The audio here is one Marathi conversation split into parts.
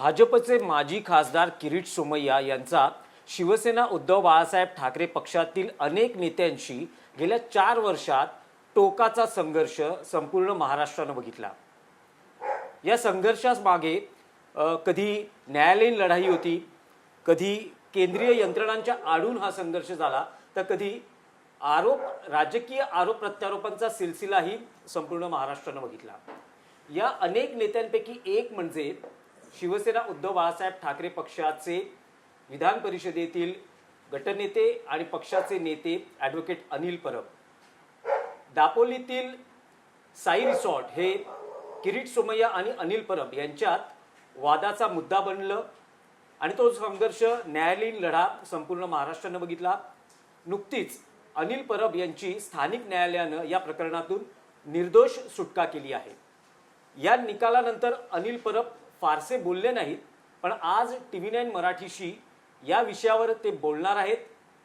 भाजपचे माजी खासदार किरीट सोमय्या यांचा शिवसेना उद्धव बाळासाहेब ठाकरे पक्षातील अनेक नेत्यांशी गेल्या 4 वर्षात टोकाचा संघर्ष संपूर्ण महाराष्ट्रानं बघितला। या संघर्षास मागे कधी न्यायालयीन लढाई होती, कधी केंद्रीय यंत्रणांच्या आडून हा संघर्ष झाला, तर कधी राजकीय आरोप प्रत्यारोपांचा सिलसिलाही संपूर्ण महाराष्ट्रानं बघितला। या अनेक नेत्यांपैकी एक म्हणजे शिवसेना उद्धव बाळासाहेब ठाकरे पक्षाचे विधान परिषदेतील गटनेते आणि पक्षाचे नेते ॲडव्होकेट अनिल परब। दापोलीतील साई रिसॉर्ट हे किरीट सोमय्या आणि अनिल परब यांच्यात वादाचा मुद्दा बनलं आणि तो संघर्ष न्यायालयीन लढा संपूर्ण महाराष्ट्रानं बघितला। नुकतीच अनिल परब यांची स्थानिक न्यायालयानं या प्रकरणातून निर्दोष सुटका केली आहे। या निकालानंतर अनिल परब फारसे बोलले नाहीत, पण आज TV9 मराठीशी या विषयावर ते बोलणार आहेत।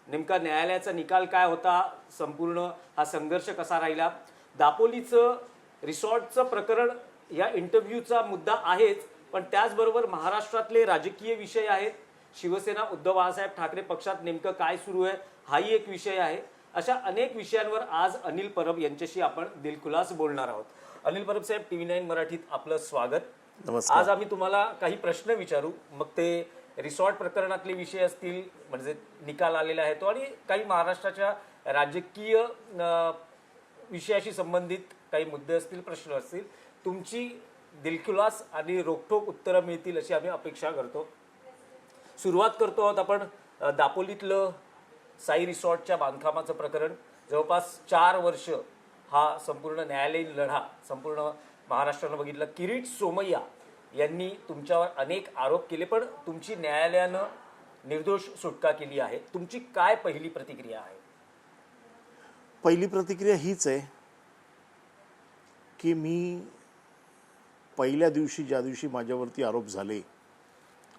नेमका न्यायालयाचा निकाल काय होता, संपूर्ण हा संघर्ष कसा राहिला, दापोलीचं रिसॉर्टचं प्रकरण या इंटरव्ह्यूचा मुद्दा आहेच, पण त्याचबरोबर महाराष्ट्रातले राजकीय विषय आहेत। शिवसेना उद्धव बाळासाहेब ठाकरे पक्षात नेमकं काय सुरू आहे हाही एक विषय आहे। अशा अनेक विषयांवर आज अनिल परब यांच्याशी आपण दिलखुलास बोलणार आहोत। अनिल परब साहेब, TV9 मराठीत आपलं स्वागत। नमस्कार। आज आम्ही तुम्हाला काही प्रश्न विचारू, मग ते रिसॉर्ट प्रकरणातले विषय असतील, म्हणजे निकाल आलेला आहे तो, आणि काही महाराष्ट्राच्या राजकीय विषयाशी संबंधित काही मुद्दे असतील, प्रश्न असतील। तुमची दिलखुलास आणि रोखठोक उत्तरं मिळतील अशी आम्ही अपेक्षा करतो। सुरुवात करतो आहोत आपण दापोलीतलं साई रिसॉर्टच्या बांधकामाचं प्रकरण। जवळपास 4 वर्ष हा संपूर्ण न्यायालयीन लढा संपूर्ण महाराष्ट्रानं बघितला। किरीट सोमय्या यांनी तुमच्यावर अनेक आरोप केले, पण तुमची न्यायालयानं निर्दोष सुटका केली आहे। तुमची काय पहिली प्रतिक्रिया आहे? पहिली प्रतिक्रिया हीच आहे की मी पहिल्या दिवशी, ज्या दिवशी माझ्यावरती आरोप झाले,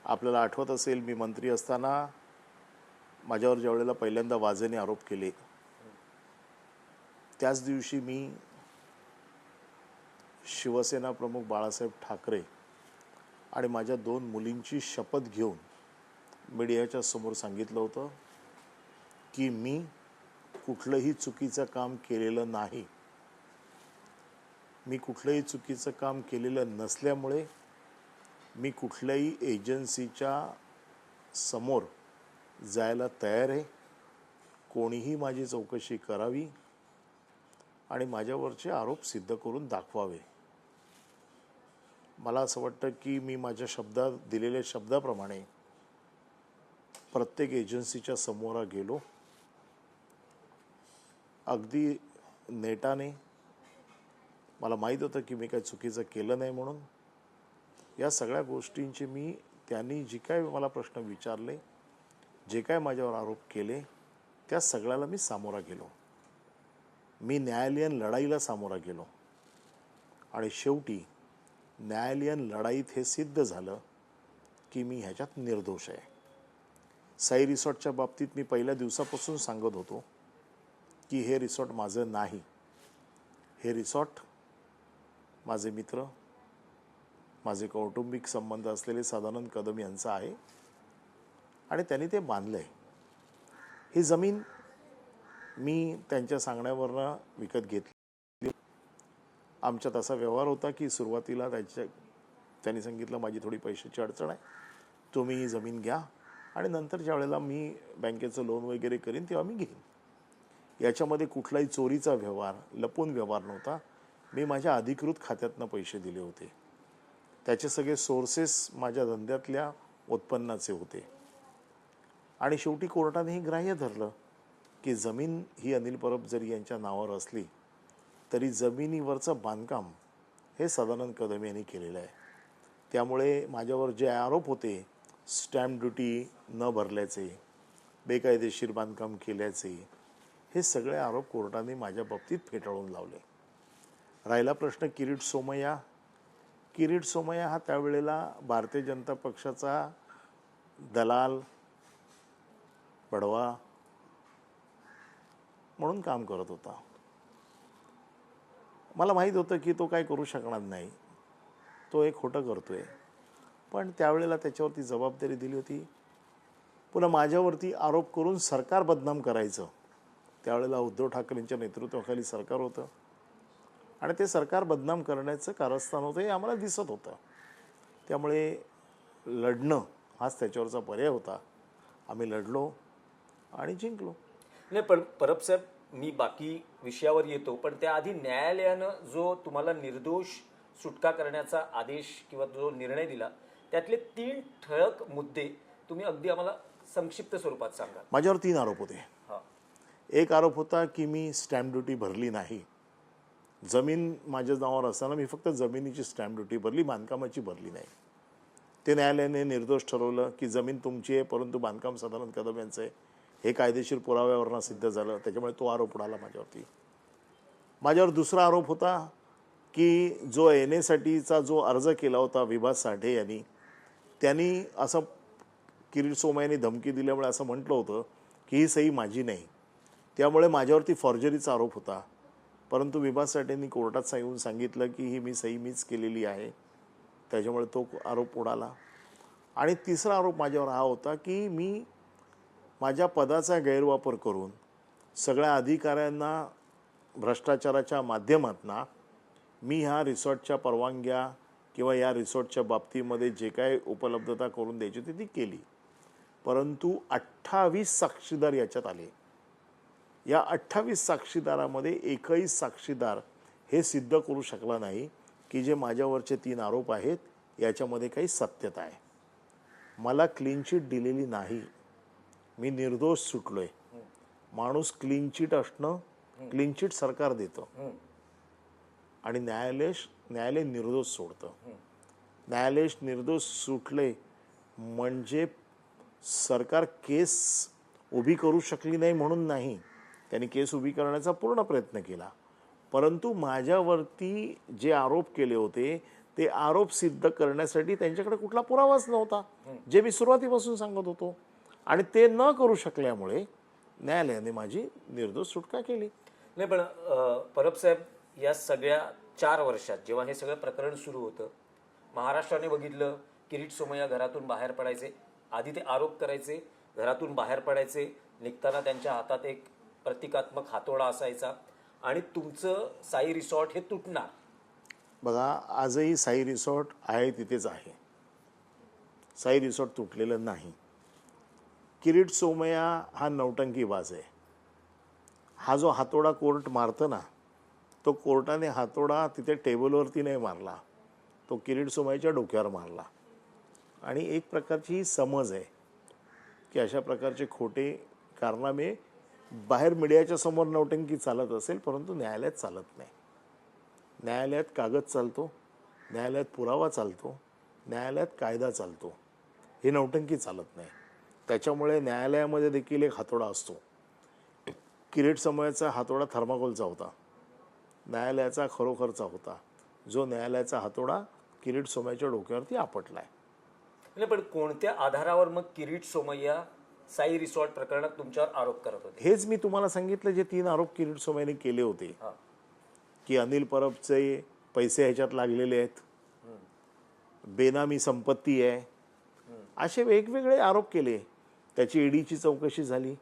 आपल्याला आठवत असेल, मी मंत्री असताना माझ्यावर ज्यावेळेला पहिल्यांदा वाजेने आरोप केले, त्याच दिवशी मी शिवसेना प्रमुख बाळासाहेब ठाकरे आणि माझ्या 2 मुलींची शपथ घेऊन मीडियाच्या समोर सांगितलं होतं की मी कुठलंही चुकीचं काम केलेलं नाही। मी कुठलंही चुकीचं काम केलेलं नसल्यामुळे मी कुठल्याही एजन्सीच्या समोर जायला तयार आहे। कोणीही माझी चौकशी करावी आणि माझ्यावरचे आरोप सिद्ध करून दाखवावे। मला असं वाटतं की मी माझ्या दिलेल्या शब्दाप्रमाणे प्रत्येक एजन्सीच्या समोर गेलो, अगदी नेटाने। मला माहीत होतं की मी काही चुकीचं केलं नाही म्हणून। या सगळ्या गोष्टींची मी, त्यांनी जी काय मला प्रश्न विचारले, जे काय माझ्यावर आरोप केले, त्या सगळ्याला मी सामोरा गेलो। मी न्यायालयीन लढाईला सामोरा गेलो आणि शेवटी न्यायालयीन लढाईत हे सिद्ध झालं की मी ह्याच्यात निर्दोष आहे। साई रिसॉर्टच्या बाबतीत मी पहिल्या दिवसापासून सांगत होतो की हे रिसॉर्ट माझं नाही। हे रिसॉर्ट माझे मित्र, माझे कौटुंबिक संबंध असलेले सदानंद कदम यांचं आहे आणि त्यांनी ते बांधलं आहे। ही जमीन मी त्यांच्या सांगण्यावरनं विकत घेतली। आमच्यात असा व्यवहार होता की सुरुवातीला त्यांनी सांगितलं, माझी थोडी पैशाची अडचण आहे, तुम्ही ही जमीन घ्या आणि नंतर ज्या वेळेला मी बँकेचं लोन वगैरे करीन तेव्हा मी घेईन। याच्यामध्ये कुठलाही चोरीचा व्यवहार, लपून व्यवहार नव्हता। मी माझ्या अधिकृत खात्यातनं पैसे दिले होते। त्याचे सगळे सोर्सेस माझ्या धंद्यातल्या उत्पन्नाचे होते आणि शेवटी कोर्टाने हे ग्राह्य धरलं की जमीन ही अनिल परब जरी यांच्या नावावर असली तरी जमिनीवरचं बांधकाम हे सदानंद कदम यांनी केलेलं आहे। त्यामुळे माझ्यावर जे आरोप होते, स्टॅम्प ड्युटी न भरल्याचे, बेकायदेशीर बांधकाम केल्याचे, हे सगळे आरोप कोर्टाने माझ्या बाबतीत फेटाळून लावले। राहिला प्रश्न किरीट सोमय्या। किरीट सोमय्या हा त्यावेळेला भारतीय जनता पक्षाचा दलाल, बडवा म्हणून काम करत होता। मला माहीत होतं की तो काय करू शकणार नाही, तो एक खोटं करतोय। पण त्यावेळेला त्याच्यावरती जबाबदारी दिली होती. पुन्हा माझ्यावरती आरोप करून सरकार बदनाम करायचं. त्यावेळेला उद्धव ठाकरेंच्या नेतृत्वाखाली सरकार होतं आणि ते सरकार बदनाम करण्याचं कारस्थान होतं हे आम्हाला दिसत होतं. त्यामुळे लढणं हाच त्याच्यावरचा पर्याय होता. आम्ही लढलो आणि जिंकलो. नाही, पण परब साहेब, मी बाकी विषयावर येतो, पण त्याआधी न्यायालयानं जो तुम्हाला निर्दोष सुटका करण्याचा आदेश किंवा जो निर्णय दिला, त्यातले 3 ठळक मुद्दे तुम्ही अगदी आम्हाला संक्षिप्त स्वरूपात सांगा. माझ्यावर 3 आरोप होते. हां. एक आरोप होता की मी स्टॅम्प ड्युटी भरली नाही. जमीन माझ्या नावावर असताना मी फक्त जमिनीची स्टॅम्प ड्युटी भरली, बांधकामाची भरली नाही. ते न्यायालयाने निर्दोष ठरवलं की जमीन तुमची आहे परंतु बांधकाम सदानंद कदम यांचं आहे. हे कायदेशीर पुराव्यावरनं सिद्ध झालं. त्याच्यामुळे तो आरोप उडाला माझ्यावरती. माझ्यावर दुसरा आरोप होता की जो NA-साठीचा जो अर्ज केला होता विभास साठे यांनी, त्यांनी असं किरीट सोमय्यांनी धमकी दिल्यामुळे असं म्हटलं होतं की ही सही माझी नाही. त्यामुळे माझ्यावरती फॉर्जरीचा आरोप होता. परंतु विभास साठेंनी कोर्टात येऊन सांगितलं की ही सही मीच केलेली आहे. त्याच्यामुळे तो आरोप उडाला. आणि तिसरा आरोप माझ्यावर हा होता की मी माझ्या पदाचा गैरवापर करून सगळ्या अधिकाऱ्यांना भ्रष्टाचाराच्या माध्यमातून मी ह्या रिसॉर्टच्या परवानग्या किंवा या रिसॉर्टच्या बाबतीमध्ये जे काय उपलब्धता करून द्यायची होती ती केली. परंतु 28 साक्षीदार याच्यात आले. या 28 साक्षीदारामध्ये एकही साक्षीदार हे सिद्ध करू शकला नाही की जे माझ्यावरचे 3 आरोप आहेत याच्यामध्ये काही सत्यता आहे. मला क्लीन चिट दिलेली नाही. मी निर्दोष सुटलोय. माणूस क्लीन चिट असणं, क्लीन चिट सरकार देतं आणि न्यायालय निर्दोष सोडतं. न्यायालय निर्दोष सुटले म्हणजे सरकार केस उभी करू शकली नाही म्हणून नाही. त्यांनी केस उभी करण्याचा पूर्ण प्रयत्न केला. परंतु माझ्यावरती जे आरोप केले होते ते आरोप सिद्ध करण्यासाठी त्यांच्याकडे कुठला पुरावाच नव्हता, जे मी सुरुवातीपासून सांगत होतो. आणि ते न करू शकल्यामुळे न्यायालयाने माझी निर्दोष सुटका केली. नाही, पण परब साहेब, या सगळ्या 4 वर्षात जेव्हा हे सगळं प्रकरण सुरू होतं, महाराष्ट्राने बघितलं किरीट सोमय्या घरातून बाहेर पडायचे. आधी ते आरोप करायचे, घरातून बाहेर पडायचे, निघताना त्यांच्या हातात एक प्रतिकात्मक हातोडा असायचा आणि तुमचं साई रिसॉर्ट हे तुटणार. बघा, आजही साई रिसॉर्ट आहे तिथेच आहे. साई रिसॉर्ट तुटलेलं नाही. किरीट सोमय्या हा नौटंकीबाज आहे. हा जो हातोडा कोर्ट मारतं ना, तो कोर्टाने हातोडा तिथे टेबलवरती नाही मारला, तो किरीट सोमय्याच्या डोक्यावर मारला. आणि एक प्रकारची ही समज आहे की अशा प्रकारचे खोटे कारनामे बाहेर मीडियाच्या समोर नौटंकी चालत असेल, परंतु न्यायालयात चालत नाही. न्यायालयात कागद चालतो, न्यायालयात पुरावा चालतो, न्यायालयात कायदा चालतो. ही नौटंकी चालत नाही. त्याच्यामुळे न्यायालयामध्ये देखील एक हातोडा असतो. किरीट सोमय्याचा हातोडा थर्माकोलचा होता, न्यायालयाचा खरोखरचा होता. जो न्यायालयाचा हातोडा किरीट सोमय्याच्या डोक्यावरती आपटलाय. नाही, पण कोणत्या आधारावर मग किरीट सोमय्या साई रिसॉर्ट प्रकरणात तुमच्यावर आरोप करत होते? हेच मी तुम्हाला सांगितलं, जे 3 आरोप किरीट सोमय्याने केले होते की अनिल परबचे पैसे ह्याच्यात लागलेले आहेत, बेनामी संपत्ती आहे, असे वेगवेगळे आरोप केले. त्याची ईडीची चौकशी झाली,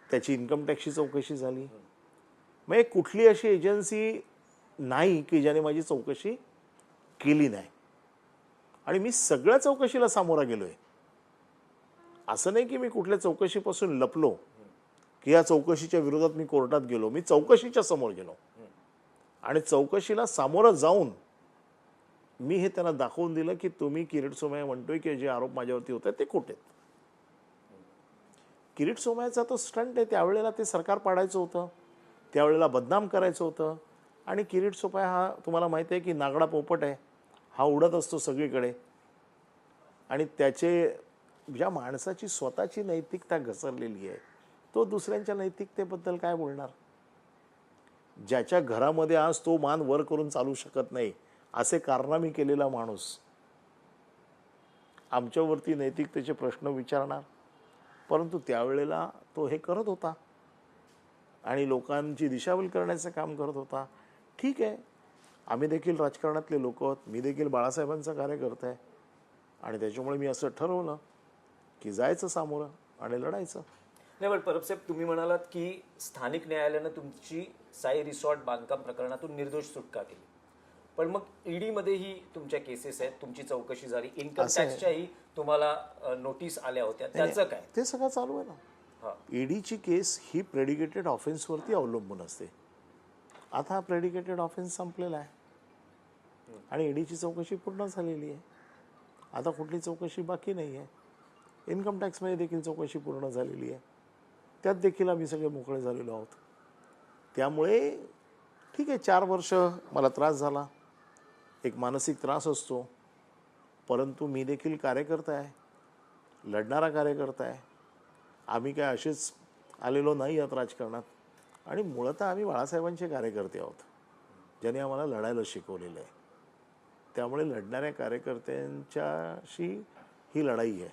त्याची इन्कम टॅक्सची चौकशी झाली. मग कुठली अशी एजन्सी नाही की ज्याने माझी चौकशी केली नाही. आणि मी सगळ्या चौकशीला सामोरा गेलोय. असं नाही की मी कुठल्या चौकशीपासून लपलो की या चौकशीच्या विरोधात मी कोर्टात गेलो. मी चौकशीच्या समोर गेलो आणि चौकशीला सामोरं जाऊन मी हे त्यांना दाखवून दिलं की तुम्ही किरीट सोमय्या म्हणतोय की जे आरोप माझ्यावरती होते ते खोटे. किरीट सोमय्याचा तो स्टंट आहे. त्यावेळेला ते सरकार पाडायचं होतं, त्यावेळेला बदनाम करायचं होतं. आणि किरीट सोमय्या हा तुम्हाला माहिती आहे की नागडा पोपट आहे. हा उडत असतो सगळीकडे आणि त्याचे ज्या माणसाची स्वतःची नैतिकता घसरलेली आहे तो दुसऱ्यांच्या नैतिकतेबद्दल काय बोलणार. ज्याच्या घरामध्ये आज तो मान वर करून चालू शकत नाही असे कारनामे केलेला माणूस आमच्यावरती नैतिकतेचे प्रश्न विचारणार. परंतु त्यावेळेला तो हे करत होता आणि लोकांची दिशाभूल करण्याचं काम करत होता. ठीक आहे, आम्ही देखील राजकारणातले लोक आहोत, मी देखील बाळासाहेबांचा कार्यकर्ता आहे. आणि त्याच्यामुळे मी असं ठरवलं की जायचं सामोरं आणि लढायचं. नाही, पण परब साहेब, तुम्ही म्हणालात की स्थानिक न्यायालयानं तुमची साई रिसॉर्ट बांधकाम प्रकरणातून निर्दोष सुटका केली, पण मग ईडी मध्येही तुमच्या केसेस आहेत, तुमची चौकशी झाली, इन्कम असं आहे. टॅक्सच्याही तुम्हाला नोटीस आल्या होत्या, त्याचं काय? ते सगळं चालू आहे हा. ना. ईडीची केस ही प्रेडिकेटेड ऑफेन्सवरती अवलंबून असते. आता हा प्रेडिकेटेड ऑफेन्स संपलेला आहे आणि ईडीची चौकशी पूर्ण झालेली आहे. आता कुठली चौकशी बाकी नाही आहे. इन्कम टॅक्समध्ये देखील चौकशी पूर्ण झालेली आहे. त्यात देखील आम्ही सगळे मोकळे झालेलो आहोत. त्यामुळे ठीक आहे, 4 वर्ष मला त्रास झाला, एक मानसिक त्रास असतो, परंतु मी देखील कार्यकर्ता आहे, लढणारा कार्यकर्ता आहे. आम्ही काय असेच आलेलो नाही आहोत राजकारणात. आणि मुळतः आम्ही बाळासाहेबांचे कार्यकर्ते आहोत, ज्यांनी आम्हाला लढायला शिकवलेलं आहे. त्यामुळे लढणाऱ्या कार्यकर्त्यांच्याशी ही लढाई आहे.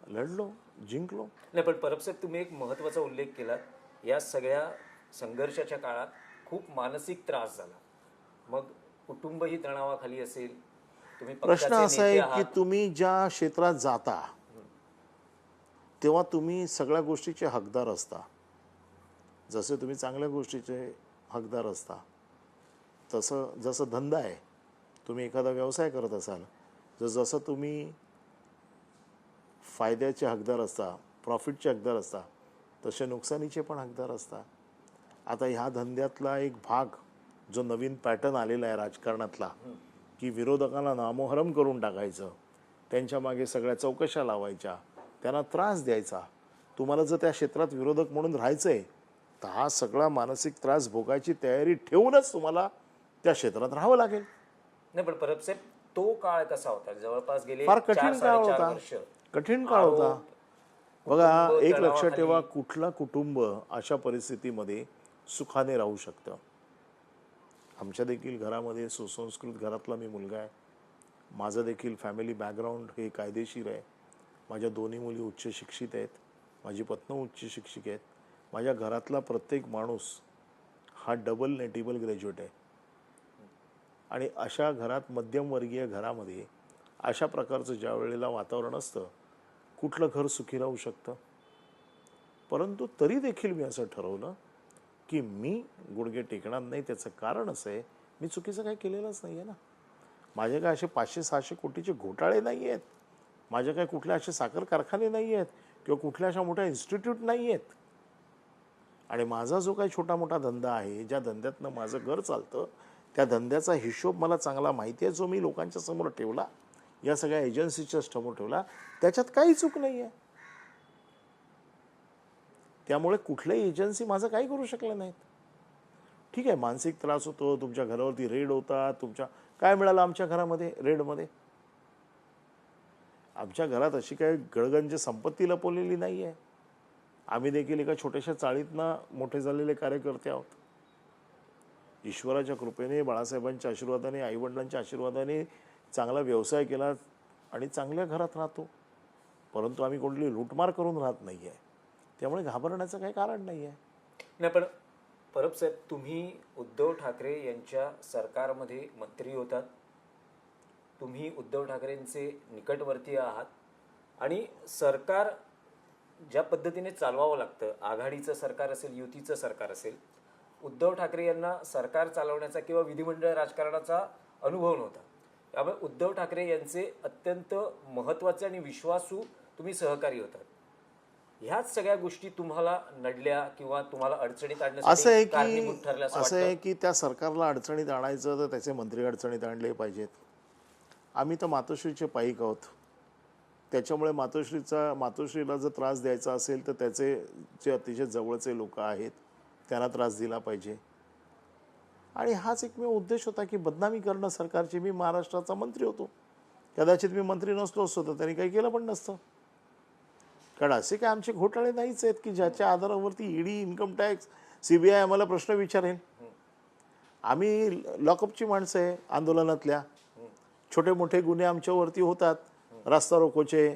लढलो, जिंकलो. नाही, पण परब साहेब, तुम्ही एक महत्त्वाचा उल्लेख केला, या सगळ्या संघर्षाच्या काळात खूप मानसिक त्रास झाला, मग कुटुंबही तणावाखाली असेल, तुम्ही प्रश्न पक्षाचे असा नेते आहे की आहात. तुम्ही ज्या क्षेत्रात जाता तेव्हा तुम्ही सगळ्या गोष्टीचे हकदार असता. जसे तुम्ही चांगल्या गोष्टीचे हकदार असता, तसं जसं धंदा आहे, तुम्ही एखादा व्यवसाय करत असाल, जसं तुम्ही फायद्याचे हकदार असता, प्रॉफिटचे हकदार असता, तसे नुकसानीचे पण हकदार असता. आता ह्या धंद्यातला एक भाग जो नवीन पॅटर्न आलेला आहे राजकारणातला, की विरोधकांना नामोहरम करून टाकायचं, त्यांच्या मागे सगळ्या चौकशा लावायच्या, त्यांना त्रास द्यायचा. तुम्हाला जर त्या क्षेत्रात विरोधक म्हणून राहायचं आहे तर हा सगळा मानसिक त्रास भोगायची तयारी ठेवूनच तुम्हाला त्या क्षेत्रात राहावं लागेल. नाही, पण परब साहेब, तो काळ कसा होता? जवळपास गेले फार कठीण 4-4.5 काळ होता. वर्ष. कठीण काळ होता. आरोप, बघा, कुटुंब एक लक्षात तणावाखाली. ठेवा, कुठलं कुटुंब अशा परिस्थितीमध्ये सुखाने राहू शकतं. आमच्या देखील घरामध्ये सुसंस्कृत घरातला मी मुलगा आहे. माझं देखील फॅमिली बॅकग्राऊंड हे कायदेशीर आहे. माझ्या दोन्ही मुली उच्च शिक्षित आहेत, माझी पत्नी उच्च शिक्षिक आहेत. माझ्या घरातला प्रत्येक माणूस हा डबल नेटिबल ग्रॅज्युएट आहे. आणि अशा घरात, मध्यमवर्गीय घरामध्ये अशा प्रकारचं ज्या वेळेला वातावरण असतं, कुठलं घर सुखी राहू शकतं? परंतु तरी देखील मी असं ठरवलं की मी गुडघे टेकणार नाही. त्याचं कारण असं आहे, मी चुकीचं काही केलेलंच नाही आहे ना. माझे काय असे 500-600 कोटीचे घोटाळे नाही आहेत. माझे काय कुठले असे साखर कारखाने नाही आहेत किंवा कुठल्या अशा मोठ्या इन्स्टिट्यूट नाही आहेत. आणि माझा जो काही छोटा मोठा धंदा आहे, ज्या धंद्यातनं माझं घर चालतं, त्या धंद्याचा हिशोब मला चांगला माहिती आहे, जो मी लोकांच्या समोर ठेवला, या सगळ्या एजन्सीच्या समोर ठेवला, त्याच्यात काही चूक नाही आहे. त्यामुळे कुठल्याही एजन्सी माझं काही करू शकलं नाहीत. ठीक आहे, मानसिक त्रास होतो, तुमच्या घरावरती रेड होतात. तुमच्या काय मिळालं आमच्या घरामध्ये रेडमध्ये? आमच्या घरात अशी काही गडगंज संपत्ती लपवलेली नाही आहे. आम्ही देखील एका छोट्याशा चाळीतनं मोठे झालेले कार्यकर्ते आहोत. ईश्वराच्या कृपेने, बाळासाहेबांच्या आशीर्वादाने, आईवडिलांच्या आशीर्वादाने चांगला व्यवसाय केला आणि चांगल्या घरात राहतो. परंतु आम्ही कोणती लूटमार करून राहत नाही आहे. त्यामुळे घाबरण्याचं काही कारण नाही आहे. नाही, पण परब साहेब, तुम्ही उद्धव ठाकरे यांच्या सरकारमध्ये मंत्री होतात, तुम्ही उद्धव ठाकरेंचे निकटवर्तीय आहात आणि सरकार ज्या पद्धतीने चालवावं लागतं, आघाडीचं सरकार असेल, युतीचं सरकार असेल, उद्धव ठाकरे यांना सरकार चालवण्याचा किंवा विधिमंडळ राजकारणाचा अनुभव नव्हता. त्यामुळे उद्धव ठाकरे यांचे अत्यंत महत्त्वाचे आणि विश्वासू तुम्ही सहकारी होतात. ह्याच सगळ्या गोष्टी तुम्हाला नडल्या किंवा तुम्हाला अडचणीत आणण्यासाठी कारणीभूत ठरल्या असं असं आहे वाटतं? की त्या सरकारला अडचणीत आणायचं तर त्याचे मंत्री अडचणीत आणले पाहिजेत. आम्ही तर मातोश्रीचे पाईक आहोत. त्याच्यामुळे मातोश्रीला जर त्रास द्यायचा असेल तर त्याचे जे अतिशय जवळचे लोक आहेत त्यांना त्रास दिला पाहिजे. आणि हाच एकमेव उद्देश होता की बदनामी करणं सरकारची. मी महाराष्ट्राचा मंत्री होतो, कदाचित मी मंत्री नसलो असतो तर त्यांनी काही केलं पण नसतं. कारण असे काय आमचे घोटाळे नाहीच आहेत की ज्याच्या आधारावरती ईडी, इन्कम टॅक्स, CBI आम्हाला प्रश्न विचारेल. आम्ही लॉकअपची माणसं आहे आंदोलनातल्या. छोटे मोठे गुन्हे आमच्यावरती होतात, रस्ता रोकोचे,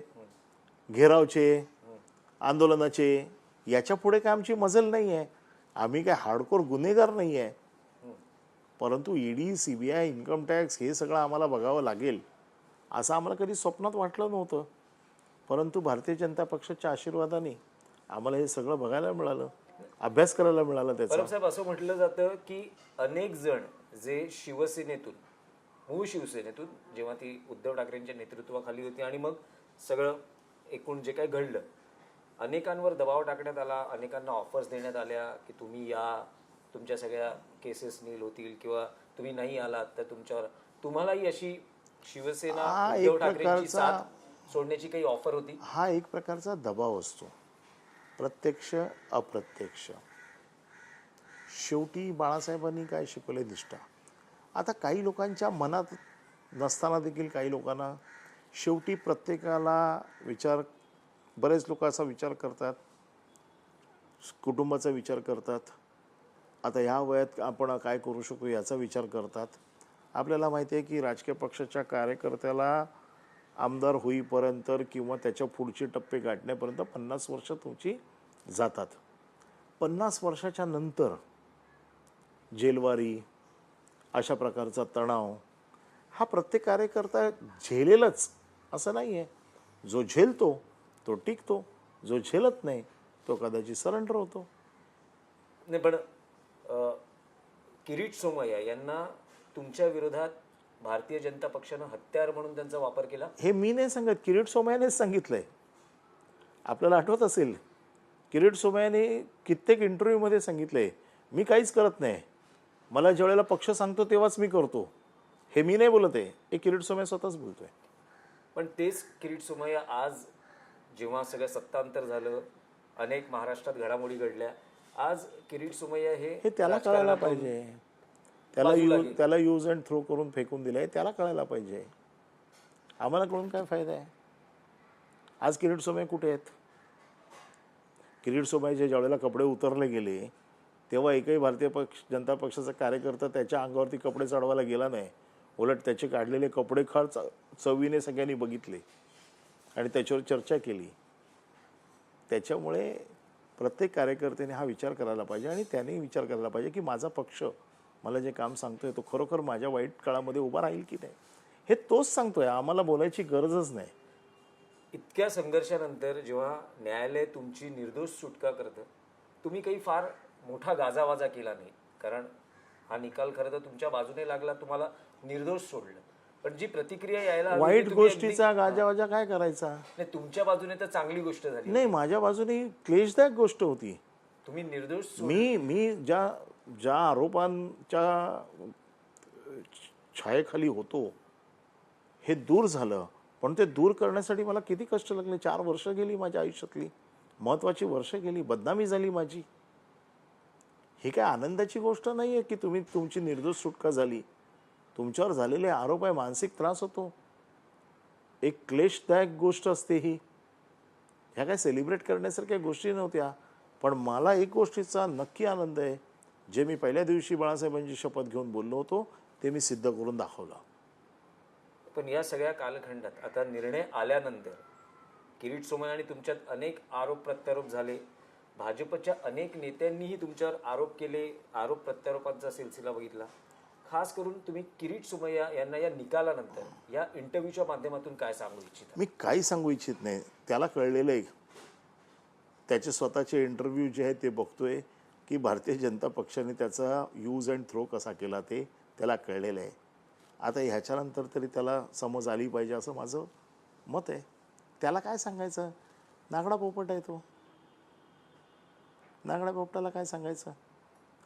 घेरावचे, आंदोलनाचे. याच्या पुढे काय आमची मजल नाही आहे. आम्ही काय हार्डकोर गुन्हेगार नाही आहे. परंतु ईडी, CBI, इन्कम टॅक्स हे सगळं आम्हाला बघावं लागेल. असं आम्हाला कधी स्वप्नात वाटलं नव्हतं. परंतु भारतीय जनता पक्षाच्या आशीर्वादाने आम्हाला हे सगळं बघायला मिळालं, अभ्यास करायला मिळाला त्याचा. परब साहेब, असं म्हटलं जातं की अनेक जण जे शिवसेनेतून, मूळ शिवसेनेतून, जेव्हा ती उद्धव ठाकरेंच्या नेतृत्वाखाली होती आणि मग सगळं एकूण जे काही घडलं, अनेकांवर दबाव टाकण्यात आला, अनेकांना ऑफर्स देण्यात आल्या की तुम्ही या, तुमच्या सगळ्या केसेस नील होतील, किंवा तुम्ही नाही आलात तर तुम्हालाही अशी शिवसेना हा उद्धव एक ठाकरेंची प्रकारचा साथ सोडण्याची काही ऑफर होती. हा एक प्रकारचा दबाव असतो, प्रत्यक्ष अप्रत्यक्ष. शेवटी बाळासाहेबांनी काय शिकवले? निष्ठा. आता काही लोकांच्या मनात नसताना देखील काही लोकांना शेवटी प्रत्येकाला विचार, बरेच लोक असा विचार करतात, कुटुंबाचा विचार करतात, आता ह्या वयात आपण काय करू शकतो याचा विचार करतात. आपल्याला माहिती आहे की राजकीय पक्षाच्या कार्यकर्त्याला आमदार होईपर्यंत किंवा त्याच्या पुढचे टप्पे गाठण्यापर्यंत 50 वर्ष तुमची जातात. 50 वर्षाच्या नंतर जेलवारी, अशा प्रकारचा तणाव हा प्रत्येक कार्यकर्ता झेलेलच असं नाही आहे. जो झेलतो तो टिकतो, जो झेलत नाही तो कदाचित सरेंडर होतो. नाही, पण किरीट सोमय्या यांना तुमच्या विरोधात भारतीय जनता पक्षानं हत्यार म्हणून त्यांचा वापर केला. हे मी नाही सांगत, किरीट सोमय्यानेच सांगितलंय. आपल्याला आठवत असेल, किरीट सोमय्याने कित्येक इंटरव्ह्यूमध्ये सांगितलंय, मी काहीच करत नाही, मला ज्यावेळेला पक्ष सांगतो तेव्हाच मी करतो. हे मी नाही बोलत आहे, हे किरीट सोमय्या स्वतःच बोलतोय. पण तेच किरीट सोमय्या आज जेव्हा सगळं सत्तांतर झालं, अनेक महाराष्ट्रात घडामोडी घडल्या, आज किरीट सोमय्या हे त्याला कळायला पाहिजे. त्याला यूज अँड थ्रो करून फेकून दिलंय, त्याला कळायला पाहिजे. आम्हाला कळून काय फायदा आहे? आज किरीट सोमय्या कुठे आहेत? किरीट सोमय्याचे ज्यावेळेला कपडे उतरले गेले तेव्हा एकही भारतीय जनता पक्षाचा कार्यकर्ता त्याच्या अंगावरती कपडे चढवायला गेला नाही. उलट त्याचे काढलेले कपडे फार चवीने सगळ्यांनी बघितले आणि त्याच्यावर चर्चा केली. त्याच्यामुळे प्रत्येक कार्यकर्त्याने हा विचार करायला पाहिजे आणि त्याने विचार करायला पाहिजे की माझा पक्ष मला जे काम सांगतोय तो खरोखर माझ्या वाईट काळामध्ये उभा राहील की नाही, हे तोच सांगतोय. आम्हाला बोलायची गरजच नाही. इतक्या संघर्षानंतर जेव्हा न्यायालय तुमची निर्दोष सुटका करतं, तुम्ही काही फार मोठा गाजावाजा केला नाही, कारण हा निकाल खरं तर तुमच्या बाजूने लागला, तुम्हाला निर्दोष सोडलं. पण जी प्रतिक्रिया यायला हवी वाईट होती, तुम्ही गोष्टीचा गाजावाजा काय करायचा? नाही, तुमच्या बाजूने तर चांगली गोष्ट झाली. नाही, माझ्या बाजूने क्लेशदायक गोष्ट होती. तुम्ही निर्दोष मी ज्या आरोपांच्या छायेखाली होतो हे दूर झालं, पण ते दूर करण्यासाठी मला किती कष्ट लागले. 4 वर्ष गेली माझ्या आयुष्यातली, महत्वाची वर्ष गेली, बदनामी झाली माझी. ही काय आनंदाची गोष्ट नाही आहे की तुमची निर्दोष सुटका झाली. तुमच्यावर झालेले आरोप आहे, मानसिक त्रास होतो, एक क्लेशदायक गोष्ट असते ही. ह्या काय सेलिब्रेट करण्यासारख्या गोष्टी नव्हत्या. पण मला एक गोष्टीचा नक्की आनंद आहे, जे मी पहिल्या दिवशी बाळासाहेबांची शपथ घेऊन बोललो होतो ते मी सिद्ध करून दाखवलं. पण या सगळ्या कालखंडात आता निर्णय आल्यानंतर किरीट सोमय्या आणि तुमच्यात अनेक आरोप प्रत्यारोप झाले, भाजपच्या अनेक नेत्यांनीही तुमच्यावर आरोप केले, आरोप प्रत्यारोपांचा सिलसिला बघितला. खास करून तुम्ही किरीट सोमय्या यांना या निकालानंतर या इंटरव्ह्यूच्या माध्यमातून काय सांगू इच्छिता? मी काही सांगू इच्छित नाही. त्याला कळलेलं आहे, त्याचे स्वतःचे इंटरव्ह्यू जे आहेत ते बघतोय की भारतीय जनता पक्षाने त्याचा यूज अँड थ्रो कसा केला ते त्याला कळलेलं आहे. आता ह्याच्यानंतर तरी त्याला समज आली पाहिजे असं माझं मत आहे. त्याला काय सांगायचं? नागडा पोपट आहे तो. नागडा पोपटाला काय सांगायचं?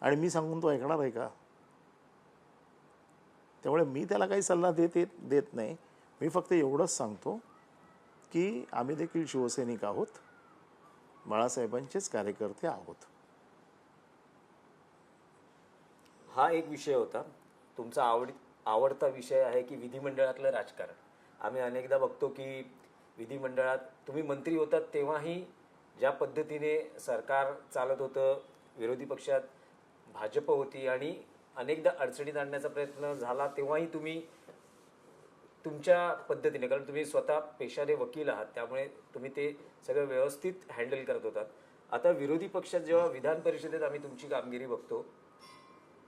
आणि मी सांगून तो ऐकणार आहे का? त्यामुळे मी त्याला काही सल्ला देत नाही. मी फक्त एवढंच सांगतो की आम्ही देखील शिवसैनिक आहोत, बाळासाहेबांचेच कार्यकर्ते आहोत. हा एक विषय होता. तुमचा आवडता विषय आहे की विधिमंडळातलं राजकारण. आम्ही अनेकदा बघतो की विधिमंडळात तुम्ही मंत्री होतात तेव्हाही ज्या पद्धतीने सरकार चालत होतं, विरोधी पक्षात भाजप होती आणि अनेकदा अडचणीत आणण्याचा प्रयत्न झाला, तेव्हाही तुम्ही तुमच्या पद्धतीने, कारण तुम्ही स्वतः पेशाने वकील आहात, त्यामुळे तुम्ही ते सगळं व्यवस्थित हँडल करत होतात. आता विरोधी पक्षात जेव्हा विधान परिषदेत आम्ही तुमची कामगिरी बघतो,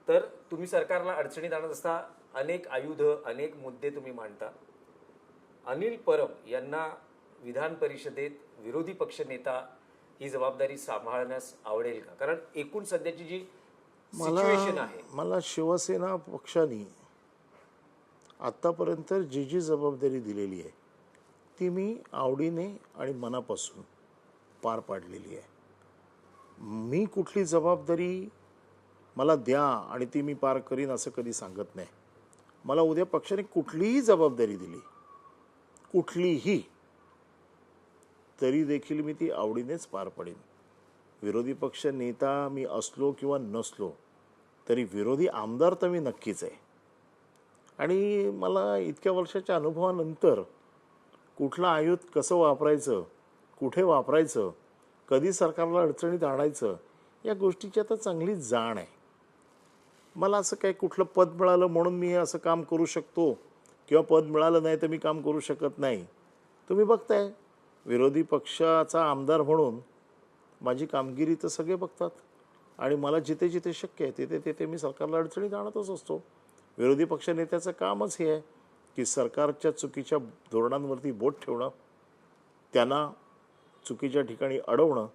तर तुम्ही सरकारला अडचणीत आणत असता अनेक आयुध, अनेक मुद्दे तुम्ही मांडता. अनिल परब यांना विधान परिषदेत विरोधी पक्षनेता ही जबाबदारी सांभाळण्यास आवडेल का? कारण एकूण सध्याची जी सिच्युएशन आहे, मला शिवसेना पक्षाने आत्तापर्यंत जी जी जबाबदारी दिलेली आहे ती मी आवडीने आणि मनापासून पार पाडलेली आहे. मी कुठली जबाबदारी मला द्या आणि ती मी पार करीन असं कधी सांगत नाही. मला उद्या पक्षाने कुठलीही जबाबदारी दिली, कुठलीही, तरी देखील मी ती आवडीनेच पार पडेन. विरोधी पक्ष नेता मी असलो किंवा नसलो तरी विरोधी आमदार तर मी नक्कीच आहे. आणि मला इतक्या वर्षाच्या अनुभवानंतर कुठलं आयुध कसं वापरायचं, कुठे वापरायचं, कधी सरकारला अडचणीत आणायचं, या गोष्टीची आता चांगली जाण आहे. मला असं काय कुठलं पद मिळालं म्हणून मी असं काम करू शकतो किंवा पद मिळालं नाही तर मी काम करू शकत नाही. तुम्ही बघताय विरोधी पक्षाचा आमदार म्हणून माझी कामगिरी तर सगळे बघतात आणि मला जिथे जिथे शक्य आहे तिथे तिथे मी सरकारला अडचणीत आणतच असतो. विरोधी पक्षनेत्याचं कामच हे आहे की सरकारच्या चुकीच्या धोरणांवरती बोट ठेवणं, त्यांना चुकीच्या ठिकाणी अडवणं,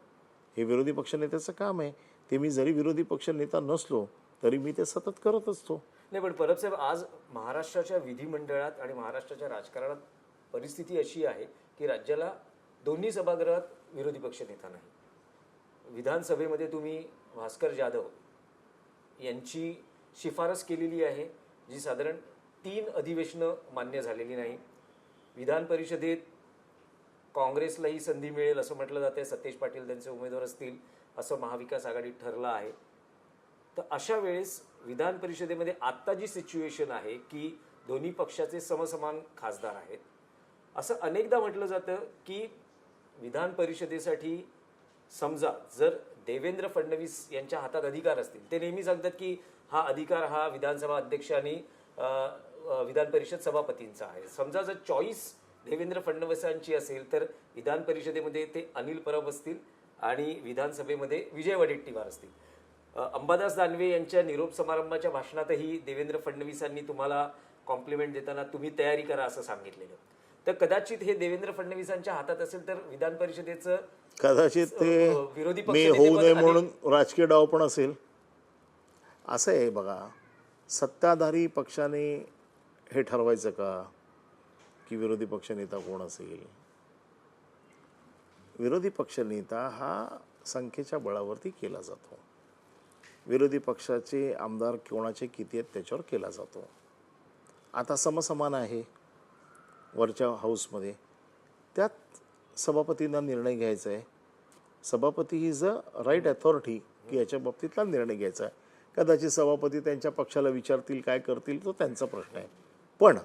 हे विरोधी पक्षनेत्याचं काम आहे. ते मी जरी विरोधी पक्षनेता नसलो तरी मी ते सतत करत असतो. नाही पण परब साहेब, आज महाराष्ट्राच्या विधिमंडळात आणि महाराष्ट्राच्या राजकारणात परिस्थिती अशी आहे की राज्याला दोन्ही सभागृहात विरोधी पक्षनेता नाही. विधानसभेमध्ये तुम्ही भास्कर जाधव यांची शिफारस केलेली आहे जी साधारण 3 अधिवेशनं मान्य झालेली नाही. विधान परिषदेत काँग्रेसलाही संधी मिळेल असं म्हटलं जाते. सतेज पाटील त्यांचे उमेदवार असतील असं महाविकास आघाडीत ठरलं आहे. तर अशा वेळेस विधान परिषदेमध्ये आत्ता जी सिच्युएशन आहे की दोन्ही पक्षाचे समसमान खासदार आहेत, असं अनेकदा म्हटलं जातं की विधान परिषदेसाठी समजा जर देवेंद्र फडणवीस यांच्या हातात अधिकार असतील, ते नेहमी सांगतात की हा अधिकार हा विधानसभा अध्यक्ष आणि विधान परिषद सभापतींचा आहे. समजा जर चॉईस देवेंद्र फडणवीसांची असेल तर विधान परिषदेमध्ये ते अनिल परब असतील आणि विधानसभेमध्ये विजय वडेट्टीवार असतील. अंबादास दानवे यांच्या निरोप समारंभाच्या भाषणातही देवेंद्र फडणवीसांनी तुम्हाला कॉम्प्लिमेंट देताना तुम्ही तयारी करा असं सांगितलेलं. तर कदाचित हे देवेंद्र फडणवीसांच्या हातात असेल तर विधान परिषदेचं कदाचित ते विरोधी मी होऊ नये म्हणून राजकीय डाव पण असेल. असं आहे बघा, सत्ताधारी पक्षाने हे ठरवायचं का की विरोधी पक्षनेता कोण असेल? विरोधी पक्षनेता हा संख्येच्या बळावरती केला जातो. विरोधी पक्षाचे आमदार कोणाचे किती आहेत त्याच्यावर केला जातो. आता समसमान आहे वरच्या हाऊसमध्ये, त्यात सभापतींना निर्णय घ्यायचा आहे. सभापती इज अ राईट अथॉरिटी की याच्या बाबतीतला निर्णय घ्यायचा आहे. कदाचित सभापती त्यांच्या पक्षाला विचारतील, काय करतील तो त्यांचा प्रश्न आहे. पण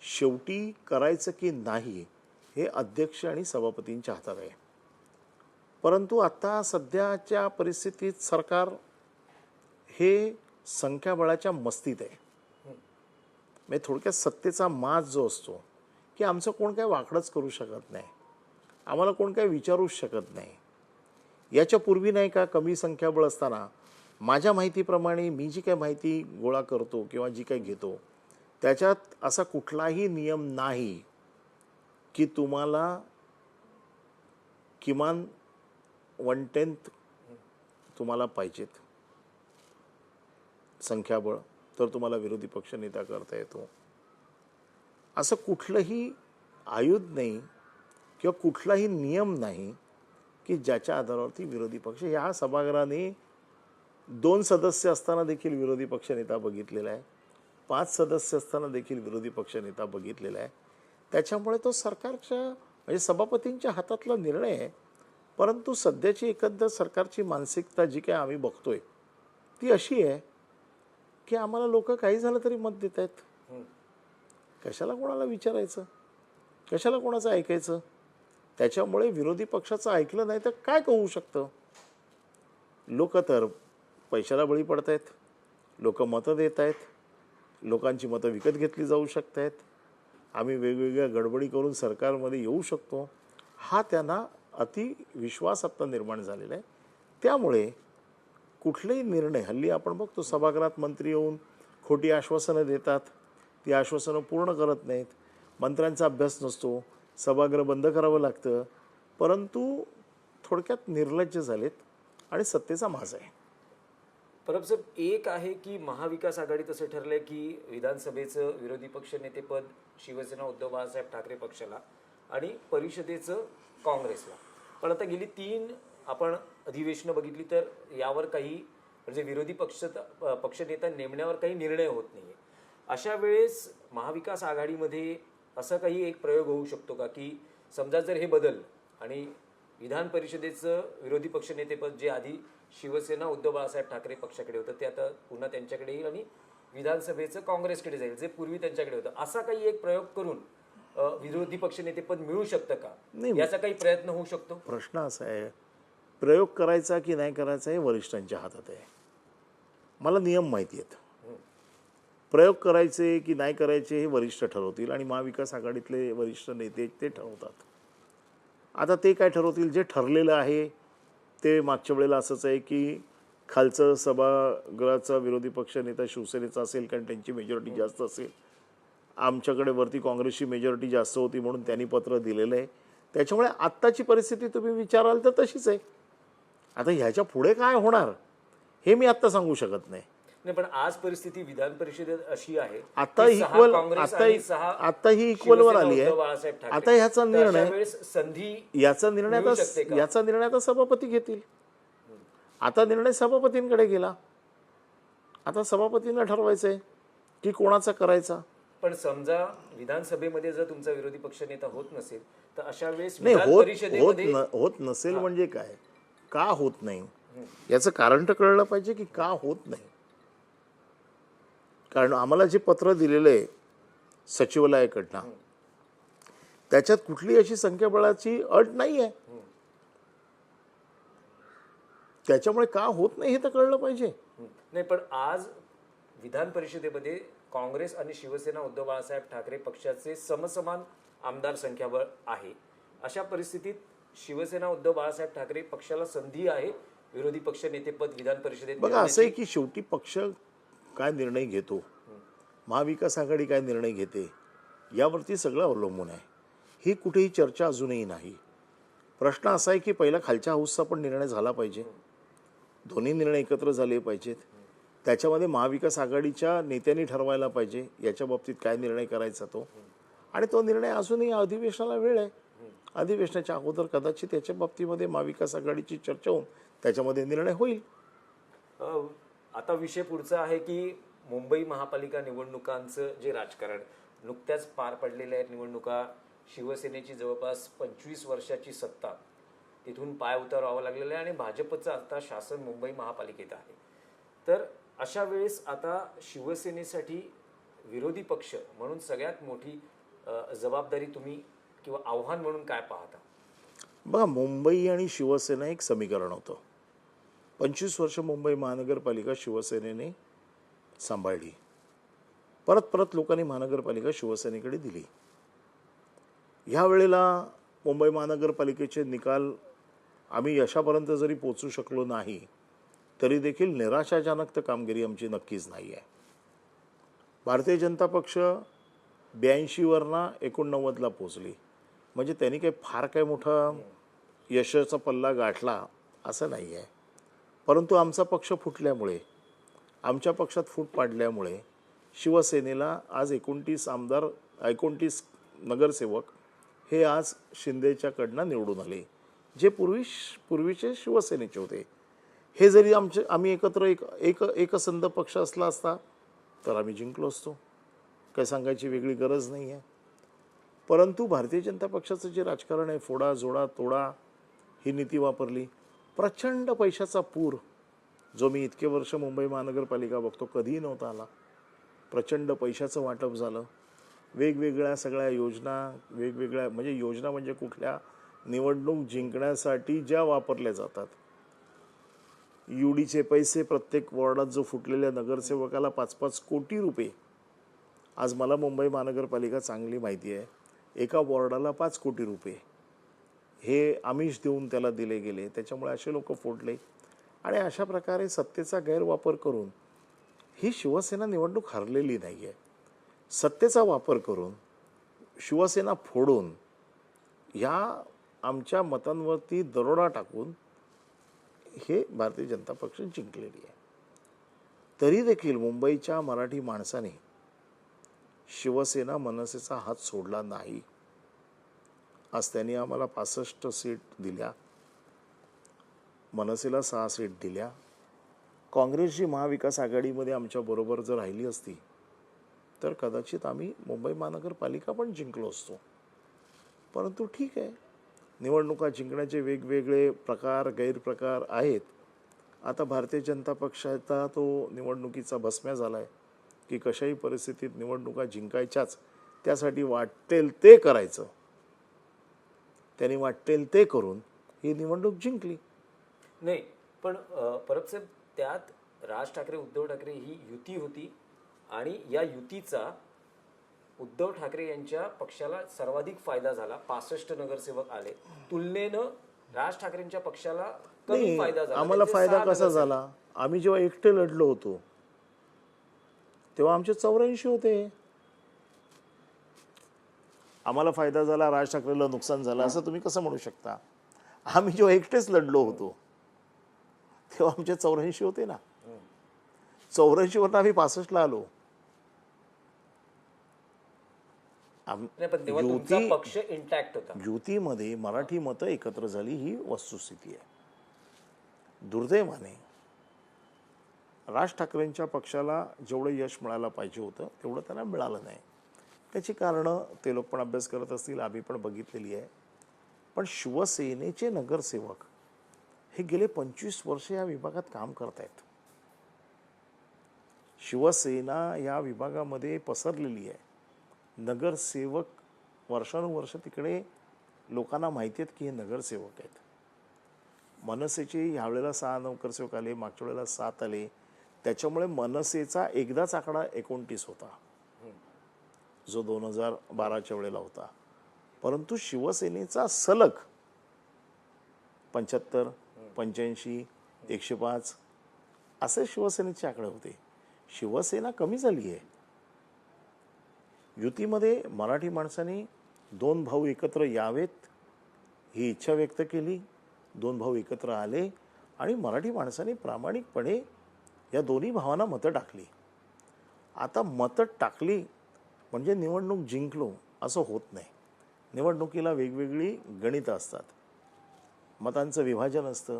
शेवटी करायचं की नाही हे अध्यक्ष आणि सभापतींच्या हातात आहे. परंतु आता सध्याच्या परिस्थितीत सरकार हे संख्याबळाच्या मस्तीत आहे. म्हणजे थोडक्यात सत्तेचा माज जो असतो की आमचं कोण काय वाकडंच करू शकत नाही, आम्हाला कोण काय विचारूच शकत नाही. याच्या पूर्वी नाही का कमी संख्याबळ असताना माझ्या माहितीप्रमाणे मी जी काय माहिती गोळा करतो किंवा जी काय घेतो त्याच्यात असा कुठलाही नियम नाही की तुम्हाला किमान 1/10 तुम्हाला पाहिजेत संख्याबळ तर तुम्हाला विरोधी पक्षनेता करता येतो. असं कुठलंही आयुध नाही किंवा कुठलाही नियम नाही की ज्याच्या आधारावरती विरोधी पक्ष, या सभागृहाने 2 सदस्य असताना देखील विरोधी पक्षनेता बघितलेला आहे, 5 सदस्य असताना देखील विरोधी पक्षनेता बघितलेला आहे. त्याच्यामुळे तो सरकारच्या म्हणजे सभापतींच्या हातातला निर्णय आहे. परंतु सध्याची एकंदर सरकारची मानसिकता जी काय आम्ही बघतोय ती अशी आहे की आम्हाला लोक काही झालं तरी मत देत आहेत. कशाला कोणाला विचारायचं, कशाला कोणाचं ऐकायचं? त्याच्यामुळे विरोधी पक्षाचं ऐकलं नाही तर काय होऊ शकतं? लोक तर पैशाला बळी पडत आहेत, लोक मतं देत आहेत, लोकांची मतं विकत घेतली जाऊ शकत आहेत. आम्ही वेगवेगळ्या गडबडी करून सरकारमध्ये येऊ शकतो, हा त्यांना अति विश्वास आता निर्माण झालेला आहे. त्यामुळे कुठलेही निर्णय हल्ली आपण बघतो सभागृहात मंत्री येऊन खोटी आश्वासनं देतात, ती आश्वासनं पूर्ण करत नाहीत. मंत्र्यांचा अभ्यास नसतो, सभागृह बंद करावं लागतं, परंतु थोडक्यात निर्लज्ज झालेत आणि सत्तेचा माज आहे. परब साहेब, एक आहे की महाविकास आघाडीत असं ठरलंय की विधानसभेचं विरोधी पक्ष नेतेपद शिवसेना उद्धव बाळासाहेब ठाकरे पक्षाला आणि परिषदेचं काँग्रेसला. पण आता गेली 3 आपण अधिवेशनं बघितली तर यावर काही म्हणजे विरोधी पक्षनेता नेमण्यावर काही निर्णय होत नाहीये. अशा वेळेस महाविकास आघाडीमध्ये असा काही एक प्रयोग होऊ शकतो का की समजा जर हे बदल आणि विधान परिषदेचं विरोधी पक्षनेतेपद जे आधी शिवसेना उद्धव बाळासाहेब ठाकरे पक्षाकडे होतं ते आता पुन्हा त्यांच्याकडे येईल आणि विधानसभेचं काँग्रेसकडे जाईल, जे पूर्वी त्यांच्याकडे होतं, असा काही एक प्रयोग करून विरोधी पक्षनेतेपद मिळू शकतं का? नाही. याचा काही प्रयत्न होऊ शकतो? प्रश्न असा आहे, प्रयोग करायचा की नाही करायचा हे वरिष्ठांच्या हातात आहे. मला नियम माहिती आहेत. प्रयोग करायचे की नाही करायचे हे वरिष्ठ ठरवतील आणि महाविकास आघाडीतले वरिष्ठ नेते ते ठरवतात. आता ते काय ठरवतील, जे ठरलेलं आहे ते मागच्या वेळेला असंच आहे की खालचं सभागृहाचा विरोधी पक्ष नेता शिवसेनेचा असेल कारण त्यांची मेजॉरिटी जास्त असेल. आमच्याकडे वरती काँग्रेसची मेजॉरिटी जास्त होती म्हणून त्यांनी पत्र दिलेलं आहे. त्याच्यामुळे आत्ताची परिस्थिती तुम्ही विचाराल तर तशीच आहे. आता ह्याच्या पुढे काय होणार हे मी आत्ता सांगू शकत नाही. नाही, पण आज परिस्थिती विधान परिषदेत अशी आहे आता की 6 इक्वल काँग्रेस आणि 6 आता ही इक्वलवर आली शिवसेना उद्धव आहे. बाळासाहेब ठाकरे. आता ह्याचा तर निर्णय अशा वेळेस संधी याचा निर्णय मिळू शकते का? याचा निर्णय आता सभापती घेतील. आता निर्णय सभापतींकडे गेला. आता सभापतींना ठरवायचं आहे की कोणाचा करायचा. पण समजा विधानसभेमध्ये जर तुमचा विरोधी पक्षनेता होत नसेल तर अशा वेळेस नाही, विधान परिषदेमध्ये होत नसेल म्हणजे काय, का होत नाही याचं कारण तर कळलं पाहिजे की का होत नाही. कारण आम्हाला जे पत्र दिलेलं आहे सचिवालयाकडनं त्याच्यात कुठली अशी संख्याबळाची अट नाही आहे. त्याच्यामुळे का होत नाही हे तर कळलं पाहिजे. नाही, पण आज विधान परिषदेमध्ये काँग्रेस आणि शिवसेना उद्धव बाळासाहेब ठाकरे पक्षाचे समसमान आमदार संख्याबळ आहे. अशा परिस्थितीत शिवसेना उद्धव बाळासाहेब ठाकरे पक्षाला संधी आहे विरोधी पक्ष नेतेपद विधान परिषदेत बघा, असं आहे की शेवटी पक्ष काय निर्णय घेतो, महाविकास आघाडी काय निर्णय घेते यावरती सगळं अवलंबून आहे. ही कुठेही चर्चा अजूनही नाही. प्रश्न असा आहे की पहिला खालच्या हाऊसचा पण निर्णय झाला पाहिजे. दोन्ही निर्णय एकत्र झाले पाहिजेत. त्याच्यामध्ये महाविकास आघाडीच्या नेत्यांनी ठरवायला पाहिजे याच्या बाबतीत काय निर्णय करायचा तो. आणि तो निर्णय अजूनही अधिवेशनाला वेळ आहे. अधिवेशनाच्या अगोदर कदाचित याच्या बाबतीमध्ये महाविकास आघाडीची चर्चा होऊन त्याच्यामध्ये निर्णय होईल. आता विषय पुढचा आहे की मुंबई महापालिका निवडणुकांचं जे राजकारण नुकत्याच पार पडलेल्या आहेत निवडणुका. शिवसेनेची जवळपास 25 वर्षाची सत्ता तिथून पाय उतारावा लागलेला आहे आणि भाजपचं आता शासन मुंबई महापालिकेत आहे. तर अशा वेळेस आता शिवसेनेसाठी विरोधी पक्ष म्हणून सगळ्यात मोठी जबाबदारी तुम्ही किंवा आव्हान म्हणून काय पाहता? बघा, मुंबई आणि शिवसेना एक समीकरण होतं. 25 वर्ष मुंबई महानगरपालिका शिवसेनेने सांभाळली. परत परत लोकांनी महानगरपालिका शिवसेनेकडे दिली. ह्या वेळेला मुंबई महानगरपालिकेचे निकाल आम्ही यशापर्यंत जरी पोचू शकलो नाही तरी देखील निराशाजनक तर कामगिरी आमची नक्कीच नाही आहे. भारतीय जनता पक्ष 82वरनं 89ला पोचली म्हणजे त्यांनी काही फार काही मोठा यशाचा पल्ला गाठला असं नाही आहे. परंतु आमचा पक्ष फुटल्यामुळे, आमच्या पक्षात फूट पाडल्यामुळे शिवसेनेला आज 29 नगरसेवक हे आज शिंदेच्याकडनं निवडून आले, जे पूर्वीचे शिवसेनेचे होते. हे जरी आम्ही एकत्र एकसंध पक्ष असला असता तर आम्ही जिंकलो असतो, काय सांगायची वेगळी गरज नाही आहे. परंतु भारतीय जनता पक्षाचं जे राजकारण आहे, फोडा जोडा तोडा ही नीती वापरली. प्रचंड पैशाचा पूर जो मी इतके वर्ष मुंबई महानगरपालिका बघतो कधीही नव्हता आला. प्रचंड पैशाचं वाटप झालं. वेगवेगळ्या सगळ्या योजना, वेगवेगळ्या म्हणजे योजना म्हणजे कुठल्या, निवडणूक जिंकण्यासाठी ज्या वापरल्या जातात. युडीचे पैसे प्रत्येक वॉर्डात जो फुटलेल्या नगरसेवकाला 5-5 कोटी रुपये. आज मला मुंबई महानगरपालिका चांगली माहिती आहे. एका वॉर्डाला 5 कोटी रुपये हे आमिष देऊन त्याला दिले गेले. त्याच्यामुळे असे लोक फोडले आणि अशा प्रकारे सत्तेचा गैरवापर करून ही शिवसेना निवडणूक हरलेली नाही आहे. सत्तेचा वापर करून शिवसेना फोडून ह्या आमच्या मतांवरती दरोडा टाकून हे भारतीय जनता पक्ष जिंकलेली आहे. तरी देखील मुंबईच्या मराठी माणसाने शिवसेना मनसेचा हात सोडला नाही. आज त्यांनी आम्हाला 65 सीट दिल्या, मनसेला 6 सीट दिल्या. काँग्रेसची महाविकास आघाडीमध्ये आमच्या बरोबर जर राहिली असती तर कदाचित आम्ही मुंबई महानगरपालिका पण जिंकलो असतो. परंतु ठीक आहे, निवडणुका जिंकण्याचे वेगवेगळे प्रकार गैरप्रकार आहेत. आता भारतीय जनता पक्षाचा तो निवडणुकीचा भस्म्या झाला आहे की कशाही परिस्थितीत निवडणुका जिंकायच्याच, त्यासाठी वाटेल ते करायचं. त्यांनी वाटेल ते करून ही निवडणूक जिंकली. नाही, पण परब साहेब, त्यात राज ठाकरे उद्धव ठाकरे ही युती होती आणि या युतीचा उद्धव ठाकरे यांच्या पक्षाला सर्वाधिक फायदा झाला. 65 नगरसेवक आले, तुलनेनं राज ठाकरेंच्या पक्षाला कमी नाही, फायदा झाला. आम्हाला त्यांचे फायदा 6 कसा नगरसेवक. झाला? आम्ही जेव्हा एकटे लढलो होतो तेव्हा आमचे 84 होते. आम्हाला फायदा झाला, राज ठाकरेला नुकसान झालं असं तुम्ही कसं म्हणू शकता? आम्ही जेव्हा एकटेच लढलो होतो तेव्हा आमचे 84 होते ना. 84 वरून आम्ही 65 ला आलो. नाही, पण तेव्हा तुमचा पक्ष इंटॅक्ट होता. युतीमध्ये मराठी मतं एकत्र झाली ही वस्तुस्थिती आहे. दुर्दैवाने राज ठाकरेंच्या पक्षाला जेवढं यश मिळायला पाहिजे होतं तेवढं त्यांना मिळालं नाही. त्याची कारणं ते लोक पण अभ्यास करत असतील, आम्ही पण बघितलेली आहे. पण शिवसेनेचे नगरसेवक हे गेले 25 वर्ष या विभागात काम करत आहेत. शिवसेना या विभागामध्ये पसरलेली आहे. नगरसेवक वर्षानुवर्ष तिकडे लोकांना माहिती आहेत की हे नगरसेवक आहेत. मनसेचे ह्यावेळेला 6 नगरसेवक आले, मागच्या वेळेला 7 आले. त्याच्यामुळे मनसेचा एकदाच आकडा 29 होता जो 2012च्या वेळेला होता. परंतु शिवसेनेचा सलग 75, 85, 105 असे शिवसेनेचे आकडे होते. शिवसेना कमी झाली आहे. युतीमध्ये मराठी माणसांनी 2 भाऊ एकत्र यावेत ही इच्छा व्यक्त केली. 2 भाऊ एकत्र आले आणि मराठी माणसांनी प्रामाणिकपणे या दोन्ही भावांना मतं टाकली. आता मतं टाकली म्हणजे निवडणूक जिंकलो असं होत नाही. निवडणुकीला वेगवेगळी गणितं असतात. मतांचं विभाजन असतं,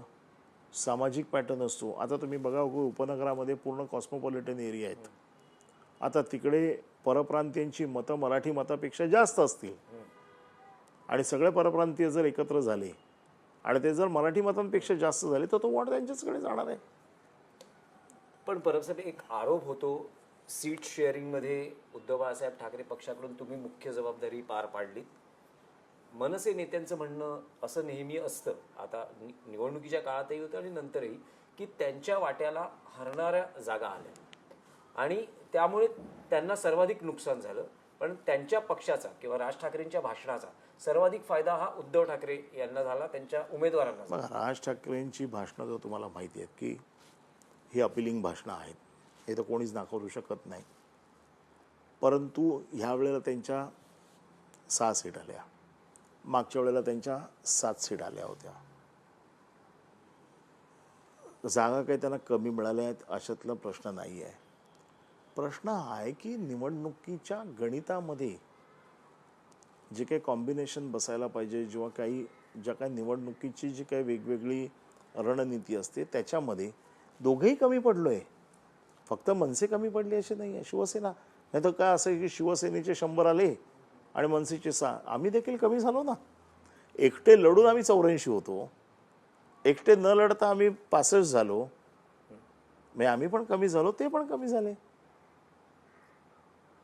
सामाजिक पॅटर्न असतो. आता तुम्ही बघा, उपनगरामध्ये पूर्ण कॉस्मोपॉलिटन एरिया आहेत. आता तिकडे परप्रांतीयांची मतं मराठी मतापेक्षा जास्त असतील आणि सगळे परप्रांतीय जर एकत्र झाले आणि ते जर मराठी मतांपेक्षा जास्त झाले तर तो वोट त्यांच्याचकडे जाणार आहे. पण परब साहेब, एक आरोप होतो सीट शेअरिंगमध्ये उद्धव बाळासाहेब ठाकरे पक्षाकडून तुम्ही मुख्य जबाबदारी पार पाडलीत. मनसे नेत्यांचं म्हणणं असं नेहमी असतं, आता निवडणुकीच्या काळातही होतं आणि नंतरही, की त्यांच्या वाट्याला हरणाऱ्या जागा आल्या आणि त्यामुळे त्यांना सर्वाधिक नुकसान झालं. पण त्यांच्या पक्षाचा किंवा राज ठाकरेंच्या भाषणाचा सर्वाधिक फायदा हा उद्धव ठाकरे यांना झाला, त्यांच्या उमेदवारांना झाला. बघा, राज ठाकरेंची भाषणं तर तुम्हाला माहिती आहेत की ही अपिलिंग भाषणं आहेत, हे तर कोणीच नाकारू शकत नाही. परंतु ह्या वेळेला त्यांच्या 6 सीट आल्या, मागच्या वेळेला त्यांच्या 7 सीट आल्या होत्या. जागा काही त्यांना कमी मिळाल्या आहेत अशातला प्रश्न नाही आहे. प्रश्न हा आहे की निवडणुकीच्या गणितामध्ये जे काही कॉम्बिनेशन बसायला पाहिजे, ज्या काही निवडणुकीची जी काही वेगवेगळी रणनीती असते त्याच्यामध्ये दोघेही कमी पडलो आहे. फक्त मनसे कमी पडली असे नाही आहे, शिवसेना. नाही तर काय असं की शिवसेनेचे 100 आले आणि मनसेचे 6. आम्ही देखील कमी झालो ना. एकटे लढून आम्ही 84 होतो, एकटे न लढता आम्ही 65 झालो. म्हणजे आम्ही पण कमी झालो, ते पण कमी झाले.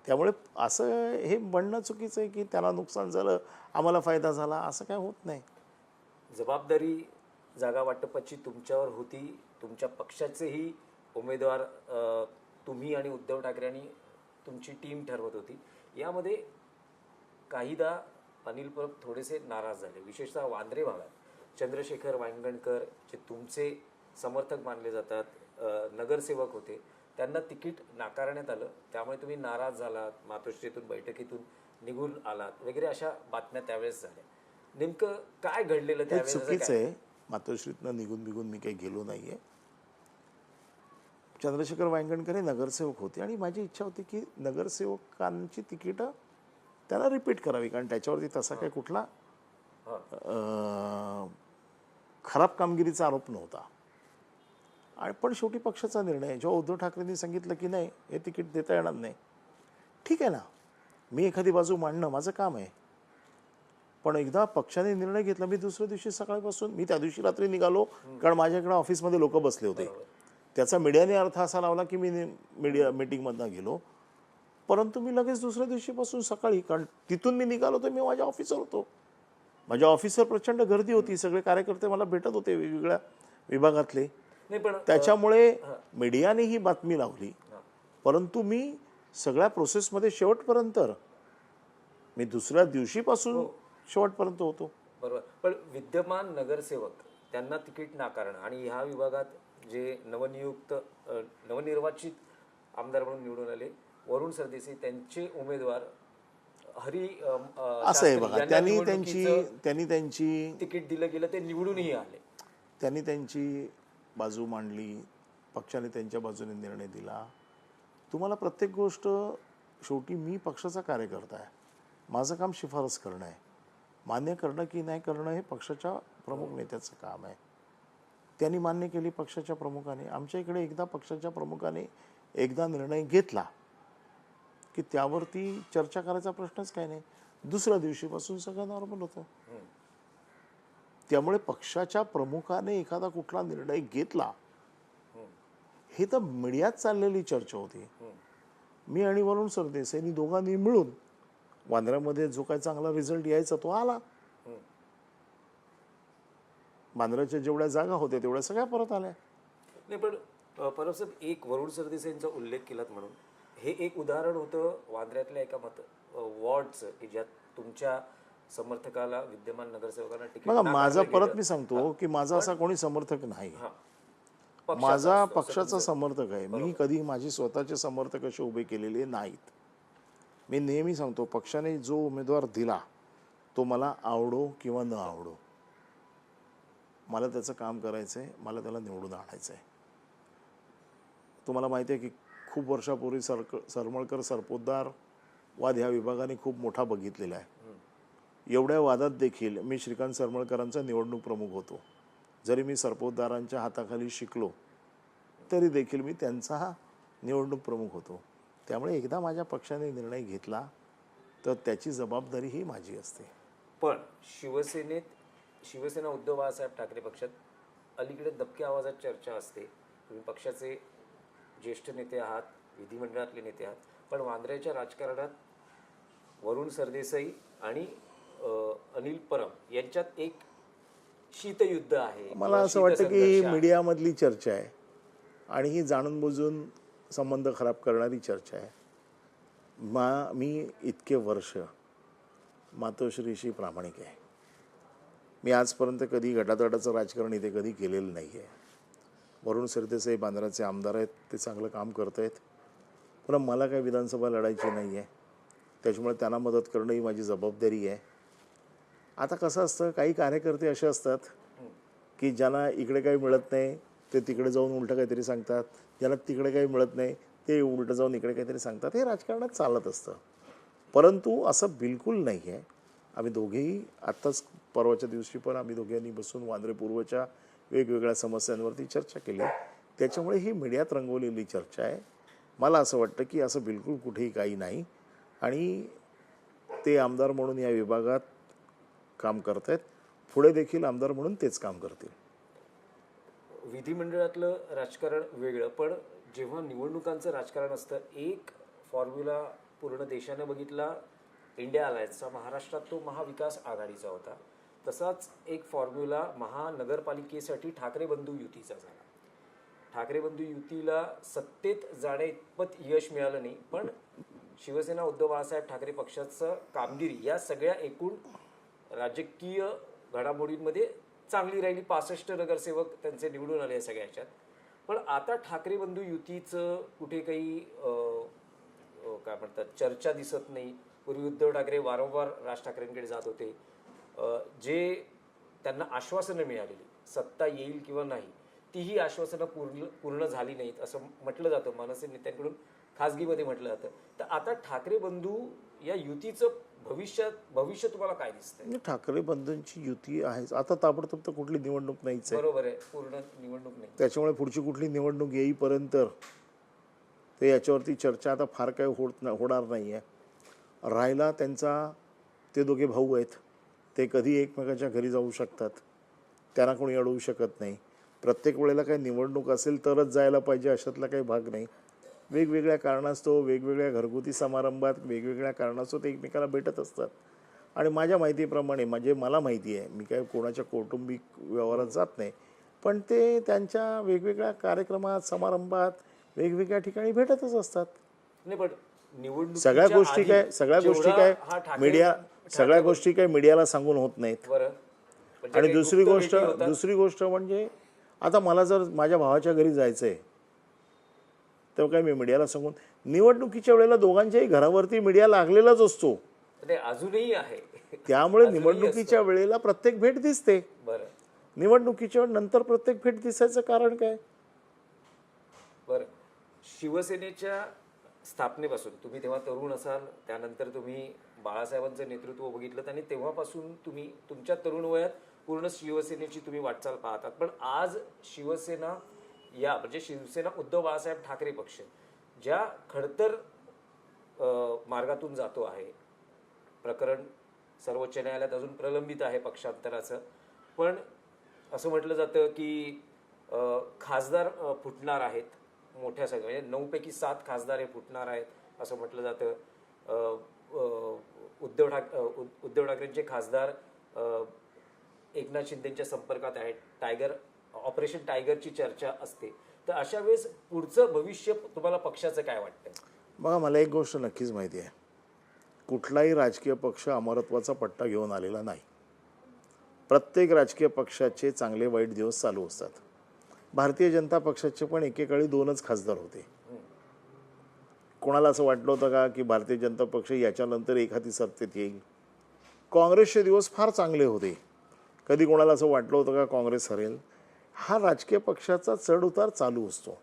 त्यामुळे असं हे म्हणणं चुकीचं आहे की त्यांना नुकसान झालं, आम्हाला फायदा झाला, असं काय होत नाही. जबाबदारी जागा वाटपाची तुमच्यावर होती. तुमच्या पक्षाचेही उमेदवार तुम्ही आणि उद्धव ठाकरे आणि तुमची टीम ठरवत होती. यामध्ये काहीदा अनिल परब थोडेसे नाराज झाले, विशेषतः वांद्रे भागात चंद्रशेखर वांगणकर जे तुमचे समर्थक मानले जातात, नगरसेवक होते, त्यांना तिकीट नाकारण्यात आलं. त्यामुळे तुम्ही नाराज झालात, मातोश्रीतून बैठकीतून निघून आलात वगैरे अशा बातम्या त्यावेळेस झाल्या. नेमकं काय घडलेलं हे त्यावेळेस? चुकीचं आहे. मातोश्रीतनं निघून मी काही गेलो नाहीये. चंद्रशेखर वांगणकर हे नगरसेवक होते आणि माझी इच्छा होती की नगरसेवकांची तिकीटं त्याला रिपीट करावी, कारण त्याच्यावरती तसा काही कुठला खराब कामगिरीचा आरोप नव्हता. आणि पण शेवटी पक्षाचा निर्णय. जेव्हा उद्धव ठाकरेंनी सांगितलं की नाही हे तिकीट देता येणार नाही, ठीक आहे ना, मी एखादी बाजू मांडणं माझं काम आहे. पण एकदा पक्षाने निर्णय घेतला, मी दुसऱ्या दिवशी सकाळपासून, मी त्या दिवशी रात्री निघालो कारण माझ्याकडे ऑफिसमध्ये लोक बसले होते. त्याचा मीडियाने अर्थ असा लावला की मी मीडिया मीटिंगमधनं गेलो, परंतु मी लगेच दुसऱ्या दिवशीपासून सकाळी, कारण तिथून मी निघालो तर मी माझ्या ऑफिसवर होतो. माझ्या ऑफिसवर प्रचंड गर्दी होती, सगळे कार्यकर्ते मला भेटत होते वेगवेगळ्या विभागातले. त्याच्यामुळे मीडियाने ही बातमी लावली, परंतु मी सगळ्या प्रोसेसमध्ये शेवटपर्यंत, मी दुसऱ्या दिवशीपासून शेवटपर्यंत होतो. बरोबर. पण विद्यमान नगरसेवक त्यांना तिकीट नाकारणं आणि ह्या विभागात जे नवनिर्वाचित आमदार म्हणून निवडून आले वरुण सरदेसाई, त्यांचे उमेदवार असं आहे बघा, त्यांनी त्यांची तिकीट दिलं गेलं, ते निवडूनही आले. त्यांनी त्यांची बाजू मांडली, पक्षाने त्यांच्या बाजूने निर्णय दिला. तुम्हाला प्रत्येक गोष्ट, शेवटी मी पक्षाचा कार्यकर्ता आहे, माझं काम शिफारस करणं आहे, मान्य करणं की नाही करणं हे पक्षाच्या प्रमुख नेत्याचं काम आहे. त्यांनी मान्य केली पक्षाच्या प्रमुखाने. आमच्या इकडे एकदा पक्षाच्या प्रमुखाने एकदा निर्णय घेतला की त्यावरती चर्चा करायचा प्रश्नच काय नाही, दुसऱ्या दिवशीपासून सगळं नॉर्मल होतं. त्यामुळे पक्षाच्या प्रमुखाने एखादा कुठला निर्णय घेतला, हे तर मीडियात चाललेली चर्चा होती. मी आणि वरुण सरदेसाईंनी दोघांनी मिळून वांद्र्यामध्ये जो काही चांगला रिझल्ट यायचा तो आला. वांद्र्याच्या जेवढ्या जागा होत्या तेवढ्या सगळ्या परत आल्या. नाही, पण परब साहेब, एक वरुण सरदेसाईंचा उल्लेख केलात म्हणून हे एक उदाहरण होतं वांद्र्यातल्या एका वॉर्डचं की ज्यात तुमच्या समर्थकाला, विद्यमान नगरसेवकांना तिकीट बघा, नाकारलं माझा गेलं. परत मी सांगतो की माझा असा कोणी समर्थक नाही, माझा पक्षाचा समर्थक आहे. मी कधी माझी स्वतःचे समर्थक असे उभे केलेले नाहीत. मी नेहमी सांगतो, पक्षाने जो उमेदवार दिला तो मला आवडो किंवा न आवडो, मला त्याचं काम करायचं आहे, मला त्याला निवडून आणायचं आहे. तुम्हाला माहिती आहे की खूप वर्षापूर्वी सरमळकर सरपोतदार वाद ह्या विभागाने खूप मोठा बघितलेला आहे. एवढ्या वादात देखील मी श्रीकांत सरमळकरांचा निवडणूक प्रमुख होतो. जरी मी सरपोतदारांच्या हाताखाली शिकलो तरी देखील मी त्यांचा निवडणूक प्रमुख होतो. त्यामुळे एकदा माझ्या पक्षाने निर्णय घेतला तर त्याची जबाबदारी ही माझी असते. पण शिवसेना उद्धव बाळासाहेब ठाकरे पक्षात अलीकडे दबक्या आवाजात चर्चा असते. तुम्ही पक्षाचे ज्येष्ठ नेते आहात, विधिमंडळातले नेते आहात, पण वांद्र्याच्या राजकारणात वरुण सरदेसाई आणि अनिल परब यांच्यात एक शीतयुद्ध आहे. मला असं वाटतं की मीडियामधली चर्चा आहे आणि ही जाणून बुजून संबंध खराब करणारी चर्चा आहे. मी इतके वर्ष मातोश्रीशी प्रामाणिक आहे. मी आजपर्यंत कधी गटातटाचं राजकारण इथे कधी केलेलं नाही आहे. वरुण सरदेसाई बांद्राचे आमदार आहेत, ते चांगलं काम करत आहेत, पण मला काही विधानसभा लढायची नाही आहे. त्याच्यामुळे त्यांना मदत करणं ही माझी जबाबदारी आहे. आता कसं असतं, काही कार्यकर्ते असे असतात की ज्यांना इकडे काही मिळत नाही ते तिकडे जाऊन उलटं काहीतरी सांगतात, ज्यांना तिकडे काही मिळत नाही ते उलटं जाऊन इकडे काहीतरी सांगतात. हे राजकारणात चालत असतं. परंतु असं बिलकुल नाही आहे. आम्ही दोघेही आत्ताच परवाच्या दिवशी पण आम्ही दोघांनी बसून वांद्रे पूर्वच्या वेगवेगळ्या समस्यांवरती चर्चा केली. त्याच्यामुळे ही मीडियात रंगवलेली चर्चा आहे. मला असं वाटतं की असं बिलकुल कुठेही काही नाही आणि ते आमदार म्हणून या विभागात काम करत आहेत. पुढे देखील आमदार म्हणून तेच काम करतील. विधिमंडळातलं राजकारण वेगळं, पण जेव्हा निवडणुकांचं राजकारण असतं, एक फॉर्म्युला पूर्ण देशाने बघितला इंडिया अलायन्सचा. महाराष्ट्रात तो महाविकास आघाडीचा होता. तसाच एक फॉर्म्युला महानगरपालिकेसाठी ठाकरे बंधू युतीचा झाला. ठाकरे बंधू युतीला सत्तेत जाण्या इतपत यश मिळालं नाही, पण शिवसेना उद्धव बाळासाहेब ठाकरे पक्षाचं कामगिरी या सगळ्या एकूण राजकीय घडामोडींमध्ये चांगली राहिली. 65 नगरसेवक त्यांचे निवडून आले या सगळ्या ह्याच्यात. पण आता ठाकरे बंधू युतीचं कुठे काही काय म्हणतात चर्चा दिसत नाही. पूर्वी उद्धव ठाकरे वारंवार राज ठाकरेंकडे जात होते. जे त्यांना आश्वासनं मिळालेली, सत्ता येईल किंवा नाही, तीही आश्वासनं पूर्ण झाली नाहीत असं म्हटलं जातं. मनसे नेत्यांकडून खासगीमध्ये म्हटलं जातं. तर आता ठाकरे बंधू या युतीचं भविष्य तुम्हाला काय दिसतंय? ठाकरे बंधूंची युती आहेच. आता ताबडतोब तर कुठली निवडणूक नाहीच आहे. बरोबर आहे, पूर्ण निवडणूक नाही. त्याच्यामुळे पुढची कुठली निवडणूक येईपर्यंत ते याच्यावरती चर्चा आता फार काही होणार नाही आहे. राहिला त्यांचा, ते दोघे भाऊ आहेत, ते कधी एकमेकाच्या घरी जाऊ शकतात, त्यांना कोणी अडवू शकत नाही. प्रत्येक वेळेला काही निवडणूक असेल तरच जायला पाहिजे अशातला काही भाग नाही. वेगवेगळ्या कारणास्तव, वेगवेगळ्या घरगुती समारंभात, वेगवेगळ्या कारणास्तव ते एकमेकाला भेटत असतात. आणि माझ्या माहितीप्रमाणे, म्हणजे मला माहिती आहे, मी काय कोणाच्या कौटुंबिक व्यवहारात जात नाही, पण ते त्यांच्या वेगवेगळ्या कार्यक्रमात, समारंभात, वेगवेगळ्या ठिकाणी भेटतच असतात. नाही, पण निवडणूक सगळ्या गोष्टी काय मीडियाला सांगून होत नाहीत. म्हणजे आणि दुसरी गोष्ट म्हणजे आता मला जर माझ्या भावाच्या घरी जायचं आहे तेव्हा काय मी मीडियाला सांगून, निवडणुकीच्या वेळेला दोघांच्याही घरावरती मीडिया लागलेलाच असतो. अजूनही आहे. त्यामुळे निवडणुकीच्या वेळेला प्रत्येक भेट दिसते. बरं, निवडणुकीच्या नंतर प्रत्येक भेट दिसायचं कारण काय? बरं, शिवसेनेच्या स्थापनेपासून तुम्ही तेव्हा तरुण असाल, त्यानंतर तुम्ही बाळासाहेबांचं नेतृत्व बघितलं आणि तेव्हापासून तुम्ही तुमच्या तरुण वयात पूर्ण शिवसेनेची तुम्ही वाटचाल पाहतात. पण आज शिवसेना म्हणजे शिवसेना उद्धव बाळासाहेब ठाकरे पक्ष ज्या खडतर मार्गातून जातो आहे, प्रकरण सर्वोच्च न्यायालयात अजून प्रलंबित आहे पक्षांतराचं, पण असं म्हटलं जातं की खासदार फुटणार आहेत मोठ्या संख्येने, म्हणजे 9 पैकी 7 खासदार हे फुटणार आहेत असं म्हटलं जातं. उद्धव ठाकरेंचे खासदार एकनाथ शिंदेच्या संपर्कात आहेत. ऑपरेशन टायगरची चर्चा असते. तर अशा वेळेस पुढचं भविष्य तुम्हाला पक्षाचं काय वाटतं? बघा, मला एक गोष्ट नक्कीच माहिती आहे, कुठलाही राजकीय पक्ष अमरत्वाचा पट्टा घेऊन आलेला नाही. प्रत्येक राजकीय पक्षाचे चांगले वाईट दिवस चालू असतात. भारतीय जनता पक्षाचे पण एकेकाळी 2च खासदार होते. कोणाला असं वाटलं होतं का की भारतीय जनता पक्ष याच्यानंतर एखादी सत्तेत येईल? काँग्रेसचे दिवस फार चांगले होते. कधी कोणाला असं वाटलं होतं का काँग्रेस हरेल? हा राजकीय पक्षाचा चढ उतार चालू असतो.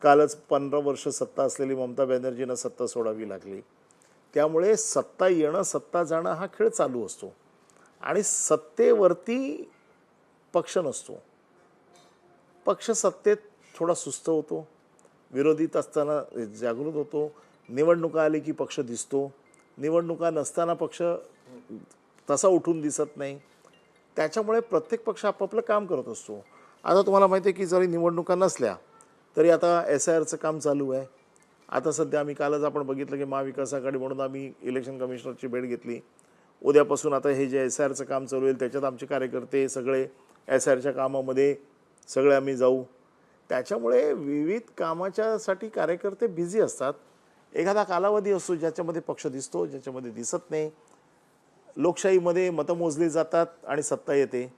कालच 15 वर्ष सत्ता असलेली ममता बॅनर्जींना सत्ता सोडावी लागली. त्यामुळे सत्ता येणं, सत्ता जाणं हा खेळ चालू असतो. आणि सत्तेवरती पक्ष नसतो. पक्ष सत्तेत थोडा सुस्त होतो, विरोधीत असताना जागृत होतो, निवडणुका आली की पक्ष दिसतो, निवडणुका नसताना पक्ष तसा उठून दिसत नाही. त्याच्यामुळे प्रत्येक पक्ष आपापलं काम करत असतो. आता तुम्हाला माहिती आहे की जरी निवडणुका नसल्या तरी आता SIRचं काम चालू आहे. आता सध्या आम्ही कालच आपण बघितलं की महाविकास आघाडी म्हणून आम्ही इलेक्शन कमिशनरची भेट घेतली. उद्यापासून आता हे जे SIRचं काम चालू होईल त्याच्यात आमचे कार्यकर्ते सगळे SIRच्या कामामध्ये सगळे आम्ही जाऊ. त्याच्यामुळे विविध कामाच्यासाठी कार्यकर्ते बिझी असतात. एखादा कालावधी असतो ज्याच्यामध्ये पक्ष दिसतो, ज्याच्यामध्ये दिसत नाही. लोकशाहीमध्ये मतं मोजली जातात आणि सत्ता येते.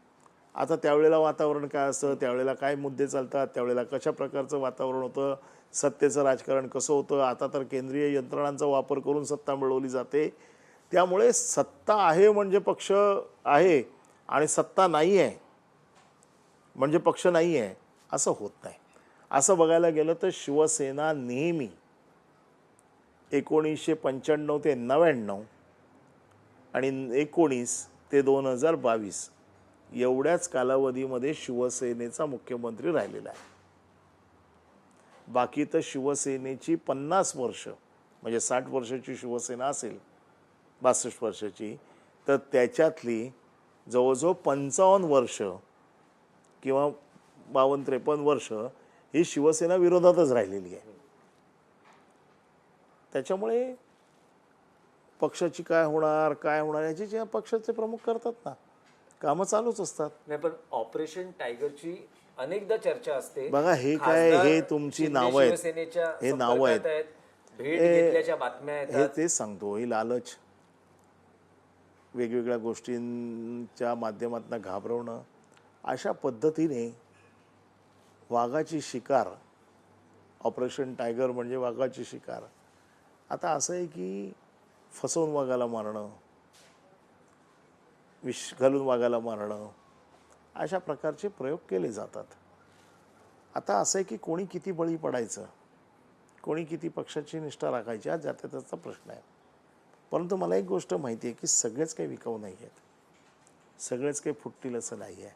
आता त्यावेळेला वातावरण काय असतं, त्यावेळेला काय मुद्दे चालतात, त्यावेळेला कशा प्रकारचं वातावरण होतं, सत्तेचं राजकारण कसं होतं. आता तर केंद्रीय यंत्रणांचा वापर करून सत्ता मिळवली जाते. त्यामुळे सत्ता आहे म्हणजे पक्ष आहे आणि सत्ता नाही आहे म्हणजे पक्ष नाही आहे असं होत नाही. असं बघायला गेलं तर शिवसेना नेहमी 1995 ते 99 आणि 19 ते 2022 एवढ्याच कालावधीमध्ये शिवसेनेचा मुख्यमंत्री राहिलेला आहे. बाकी तर शिवसेनेची 50 वर्ष म्हणजे 60 वर्षाची शिवसेना असेल, 62 वर्षाची, तर त्याच्यातली जवळजवळ 55 वर्ष किंवा 52-53 वर्ष ही शिवसेना विरोधातच राहिलेली आहे. त्याच्यामुळे पक्षाची काय होणार याची जे पक्षाचे प्रमुख करतात ना, कामं चालूच असतात. नाही, पण ऑपरेशन टायगरची अनेकदा चर्चा असते. बघा, हे काय, हे तुमची नावं आहेत, हे नावं आहेत, भेट घेतल्याच्या बातम्या आहेत. हे तेच सांगतो, ही लालच, वेगवेगळ्या गोष्टींच्या माध्यमातून घाबरवणं, अशा पद्धतीने वाघाची शिकार, ऑपरेशन टायगर म्हणजे वाघाची शिकार. आता असं आहे की फसवून वागायला मारणं, विष घालून वागायला मारणं, अशा प्रकारचे प्रयोग केले जातात. आता असं आहे की कोणी किती बळी पडायचं, कोणी किती पक्षाची निष्ठा राखायची, हा ज्याचा त्याचा प्रश्न आहे. परंतु मला एक गोष्ट माहिती आहे की सगळेच काही विकाऊ नाही आहेत, सगळेच काही फुटतील असं नाही आहे.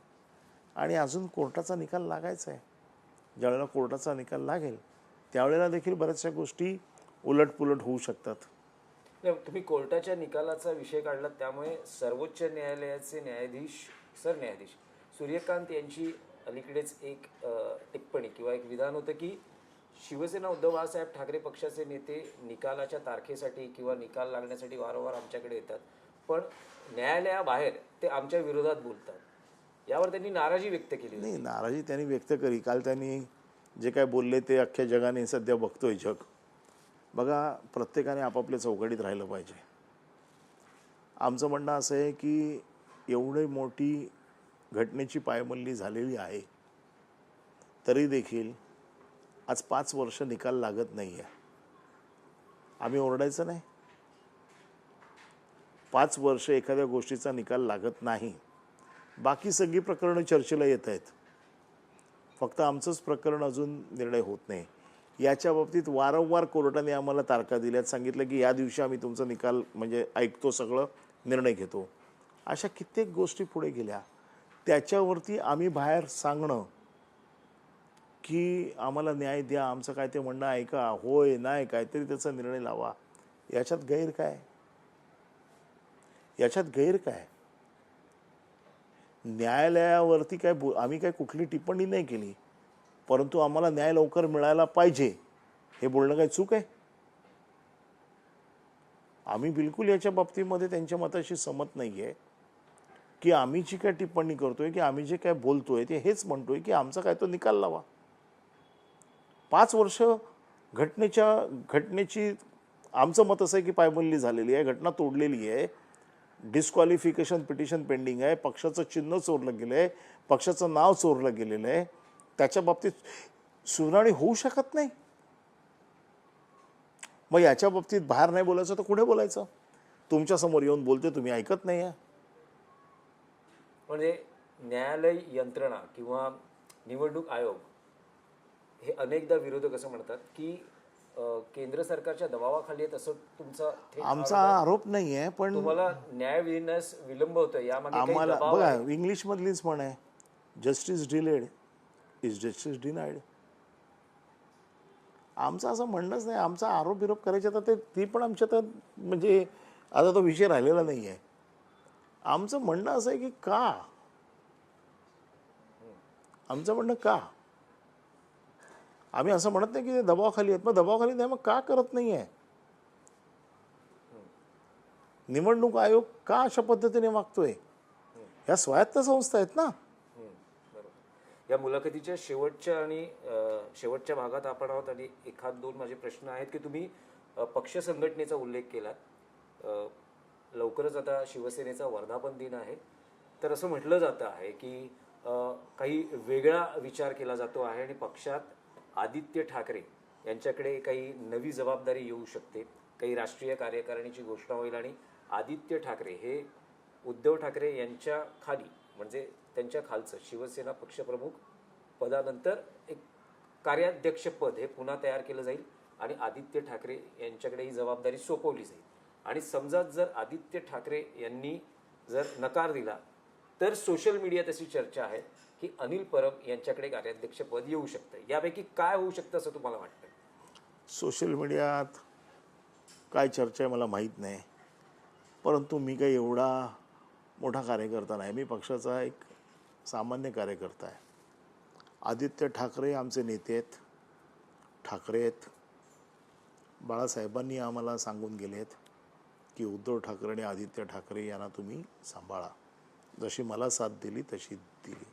आणि अजून कोर्टाचा निकाल लागायचा आहे. ज्यावेळेला कोर्टाचा निकाल लागेल त्यावेळेला देखील बऱ्याचशा गोष्टी उलटपुलट होऊ शकतात. नाही, तुम्ही कोर्टाच्या निकालाचा विषय काढला, त्यामुळे सर्वोच्च न्यायालयाचे सरन्यायाधीश सूर्यकांत यांची अलीकडेच एक टिप्पणी किंवा एक विधान होतं की शिवसेना उद्धव बाळासाहेब ठाकरे पक्षाचे नेते निकालाच्या तारखेसाठी किंवा निकाल लागण्यासाठी वारंवार आमच्याकडे येतात, पण न्यायालयाबाहेर ते आमच्या विरोधात बोलतात. यावर त्यांनी नाराजी व्यक्त केली होती. नाही, नाराजी त्यांनी व्यक्त करी. काल त्यांनी जे काय बोलले ते अख्ख्या जगाने सध्या बघतोय जग. बघा, प्रत्येकाने आपापल्या चौकटीत राहिलं पाहिजे. आमचं म्हणणं असं आहे की एवढी मोठी घटनेची पायमल्ली झालेली आहे तरी देखील आज 5 वर्ष निकाल लागत नाही आहे. आम्ही ओरडायचं नाही. 5 वर्ष एखाद्या गोष्टीचा निकाल लागत नाही. बाकी सगळी प्रकरणं चर्चेला येत आहेत, फक्त आमचंच प्रकरण अजून निर्णय होत नाही. याच्या बाबतीत वारंवार कोर्टाने आम्हाला तारखा दिल्यात, सांगितलं की या दिवशी आम्ही तुमचा निकाल म्हणजे ऐकतो, सगळं निर्णय घेतो. अशा कित्येक गोष्टी पुढे गेल्या. त्याच्यावरती आम्ही बाहेर सांगणं की आम्हाला न्याय द्या, आमचं काय ते म्हणणं ऐका, होय नाही काहीतरी त्याचा निर्णय लावा, याच्यात गैर काय? याच्यात गैर काय? न्यायालयावरती काय आम्ही काय कुठली टिप्पणी नाही केली, परंतु आम्हाला न्याय लवकर मिळायला पाहिजे हे बोलणं काय चूक आहे? आम्ही बिलकुल याच्या बाबतीमध्ये त्यांच्या मताशी सहमत नाही आहे की आम्ही जी काय टिप्पणी करतोय की आम्ही जे काय बोलतोय ते हेच म्हणतोय की आमचा काय तो निकाल लावा. 5 वर्ष घटनेची आमचं मत असं आहे की पायमल्ली झालेली आहे, घटना तोडलेली आहे, डिस्क्वालिफिकेशन पिटिशन पेंडिंग आहे, पक्षाचं चिन्ह चोरलं गेलं आहे, पक्षाचं नाव चोरलं गेलेलं आहे, त्याच्या बाबतीत सुनावणी होऊ शकत नाही. मग याच्या बाबतीत बाहेर नाही बोलायचं तर कुठे बोलायचं? तुमच्यासमोर येऊन बोलते, तुम्ही ऐकत नाही आहे. म्हणजे न्यायालय यंत्रणा किंवा निवडणूक आयोग हे अनेकदा विरोधक असं म्हणतात की केंद्र सरकारच्या दबावाखाली आहेत, असं तुमचा थेट आमचा आरोप नाही आहे, पण तुम्हाला न्याय मिळण्यास विलंब होतोय यामध्ये काही आम्हाला दबाव बघा, आहे? इंग्लिशमधलीच म्हण आहे, justice delayed is justice denied. आमचं असं म्हणणंच नाही. आमचा आरोप बिरोप करायचा तर ती पण आमच्या तर म्हणजे आता तो विषय राहिलेला नाही आहे. आमचं म्हणणं असं आहे की आमचं म्हणणं का आम्ही असं म्हणत नाही की ते दबावाखाली आहेत. मग दबावाखाली नाही, मग का करत नाही आहे? निवडणूक आयोग का अशा पद्धतीने वागतोय? ह्या स्वायत्त संस्था आहेत ना. बरोबर. या मुलाखतीच्या शेवटच्या भागात आपण आहोत आणि एखाद दोन माझे प्रश्न आहेत की तुम्ही पक्ष संघटनेचा उल्लेख केलात. लवकरच आता शिवसेनेचा वर्धापन दिन आहे, तर असं म्हटलं जातं आहे की काही वेगळा विचार केला जातो आहे आणि पक्षात आदित्य ठाकरे यांच्याकडे काही नवी जबाबदारी येऊ शकते. काही राष्ट्रीय कार्यकारिणीची घोषणा होईल आणि आदित्य ठाकरे हे उद्धव ठाकरे यांच्या खाली म्हणजे त्यांच्या खालचं शिवसेना पक्षप्रमुख पदानंतर एक कार्याध्यक्ष पद हे पुन्हा तयार केलं जाईल आणि आदित्य ठाकरे यांच्याकडे ही जबाबदारी सोपवली जाईल. आणि समजा जर आदित्य ठाकरे यांनी जर नकार दिला तर सोशल मीडियात अशी चर्चा आहे की अनिल परब यांच्याकडे कार्याध्यक्ष पद येऊ शकतं. यापैकी काय होऊ शकतं असं तुम्हाला वाटतं? सोशल मीडियात काय चर्चा आहे मला माहीत नाही, परंतु मी काही एवढा मोठा कार्यकर्ता नाही. मी पक्षाचा एक सामान्य कार्यकर्ता आहे. आदित्य ठाकरे आमचे नेते आहेत, ठाकरे आहेत. बाळासाहेबांनी आम्हाला सांगून गेलेत की उद्धव ठाकरे आणि आदित्य ठाकरे यांना तुम्ही सांभाळा. जशी मला साथ दिली तशी दिली.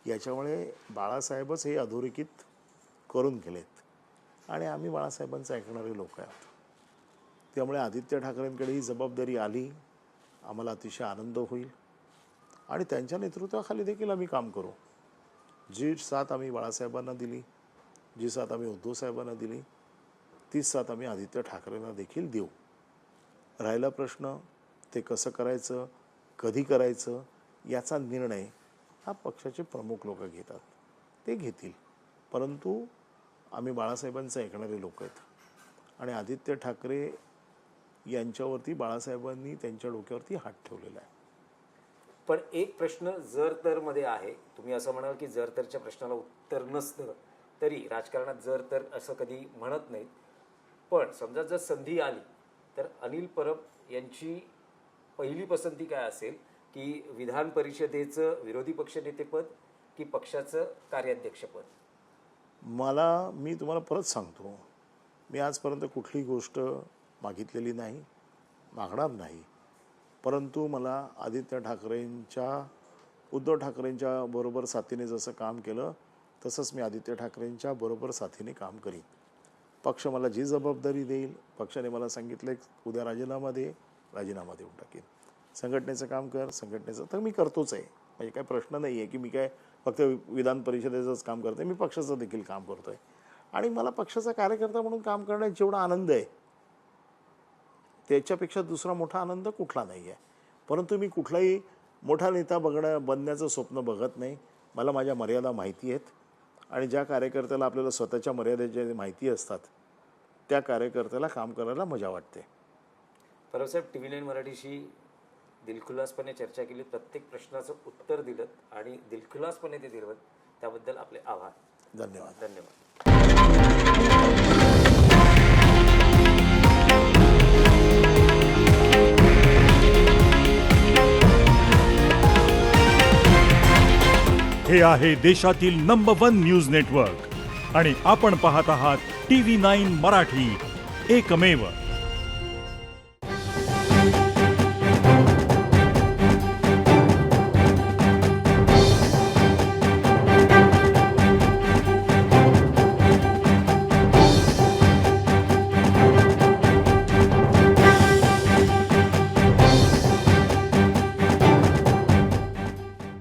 याच्यामुळे बाळासाहेबच हे अधोरेखित करून गेलेत आणि आम्ही बाळासाहेबांचं ऐकणारे लोक आहोत. त्यामुळे आदित्य ठाकरेंकडे ही जबाबदारी आली, आम्हाला अतिशय आनंद होईल आणि त्यांच्या नेतृत्वाखाली देखील आम्ही काम करू. जी साथ आम्ही बाळासाहेबांना दिली, जी साथ आम्ही उद्धव साहेबांना दिली, तीच साथ आम्ही आदित्य ठाकरेंना देखील देऊ. राहिला प्रश्न ते कसं करायचं, कधी करायचं, याचा निर्णय हा पक्षाचे प्रमुख लोक घेतात, ते घेतील. परंतु आम्ही बाळासाहेबांचं ऐकणारे लोक आहेत आणि आदित्य ठाकरे यांच्यावरती बाळासाहेबांनी त्यांच्या डोक्यावरती हात ठेवलेला आहे. पण एक प्रश्न जर तर मध्ये आहे. तुम्ही असं म्हणाल की जर तरच्या प्रश्नाला उत्तर नसतं तरी राजकारणात जर तर असं कधी म्हणत नाहीत. पण समजा जर संधी आली तर अनिल परब यांची पहिली पसंती काय असेल, की विधान परिषदेचं विरोधी पक्षनेतेपद की पक्षाचं कार्याध्यक्षपद? मी तुम्हाला परत सांगतो, मी आजपर्यंत कुठली गोष्ट मागितलेली नाही, मागणार नाही. परंतु मला आदित्य ठाकरेंच्या, उद्धव ठाकरेंच्या बरोबर साथीने जसं काम केलं तसंच मी आदित्य ठाकरेंच्या बरोबर साथीने काम करीन. पक्ष मला जी जबाबदारी देईल, पक्षाने मला सांगितलं उद्या राजीनामा दे, राजीनामा देऊन टाकेन. संघटनेचं काम कर, संघटनेचं तर मी करतोच आहे. म्हणजे काय प्रश्न नाही आहे की मी काय फक्त विधान परिषदेचंच काम करतो आहे, मी पक्षाचं देखील काम करतो आहे. आणि मला पक्षाचा कार्यकर्ता म्हणून काम करण्यात जेवढा आनंद आहे त्याच्यापेक्षा दुसरा मोठा आनंद कुठला नाही आहे. परंतु मी कुठलाही मोठा नेता बनण्याचं स्वप्न बघत नाही. मला माझ्या मर्यादा माहिती आहेत आणि ज्या कार्यकर्त्याला आपल्याला स्वतःच्या मर्यादेच्या माहिती असतात त्या कार्यकर्त्याला काम करायला मजा वाटते. परबसाहेब, TV9 मराठीशी दिलखुलासपणे चर्चा केली, प्रत्येक प्रश्नाचं उत्तर दिलं आणि दिलखुलासपणे ते दिलं, त्याबद्दल आपले आभार. धन्यवाद. धन्यवाद. हे आहे देशातील नंबर 1 न्यूज नेटवर्क आणि आपण पाहत आहात TV9 मराठी, एकमेव.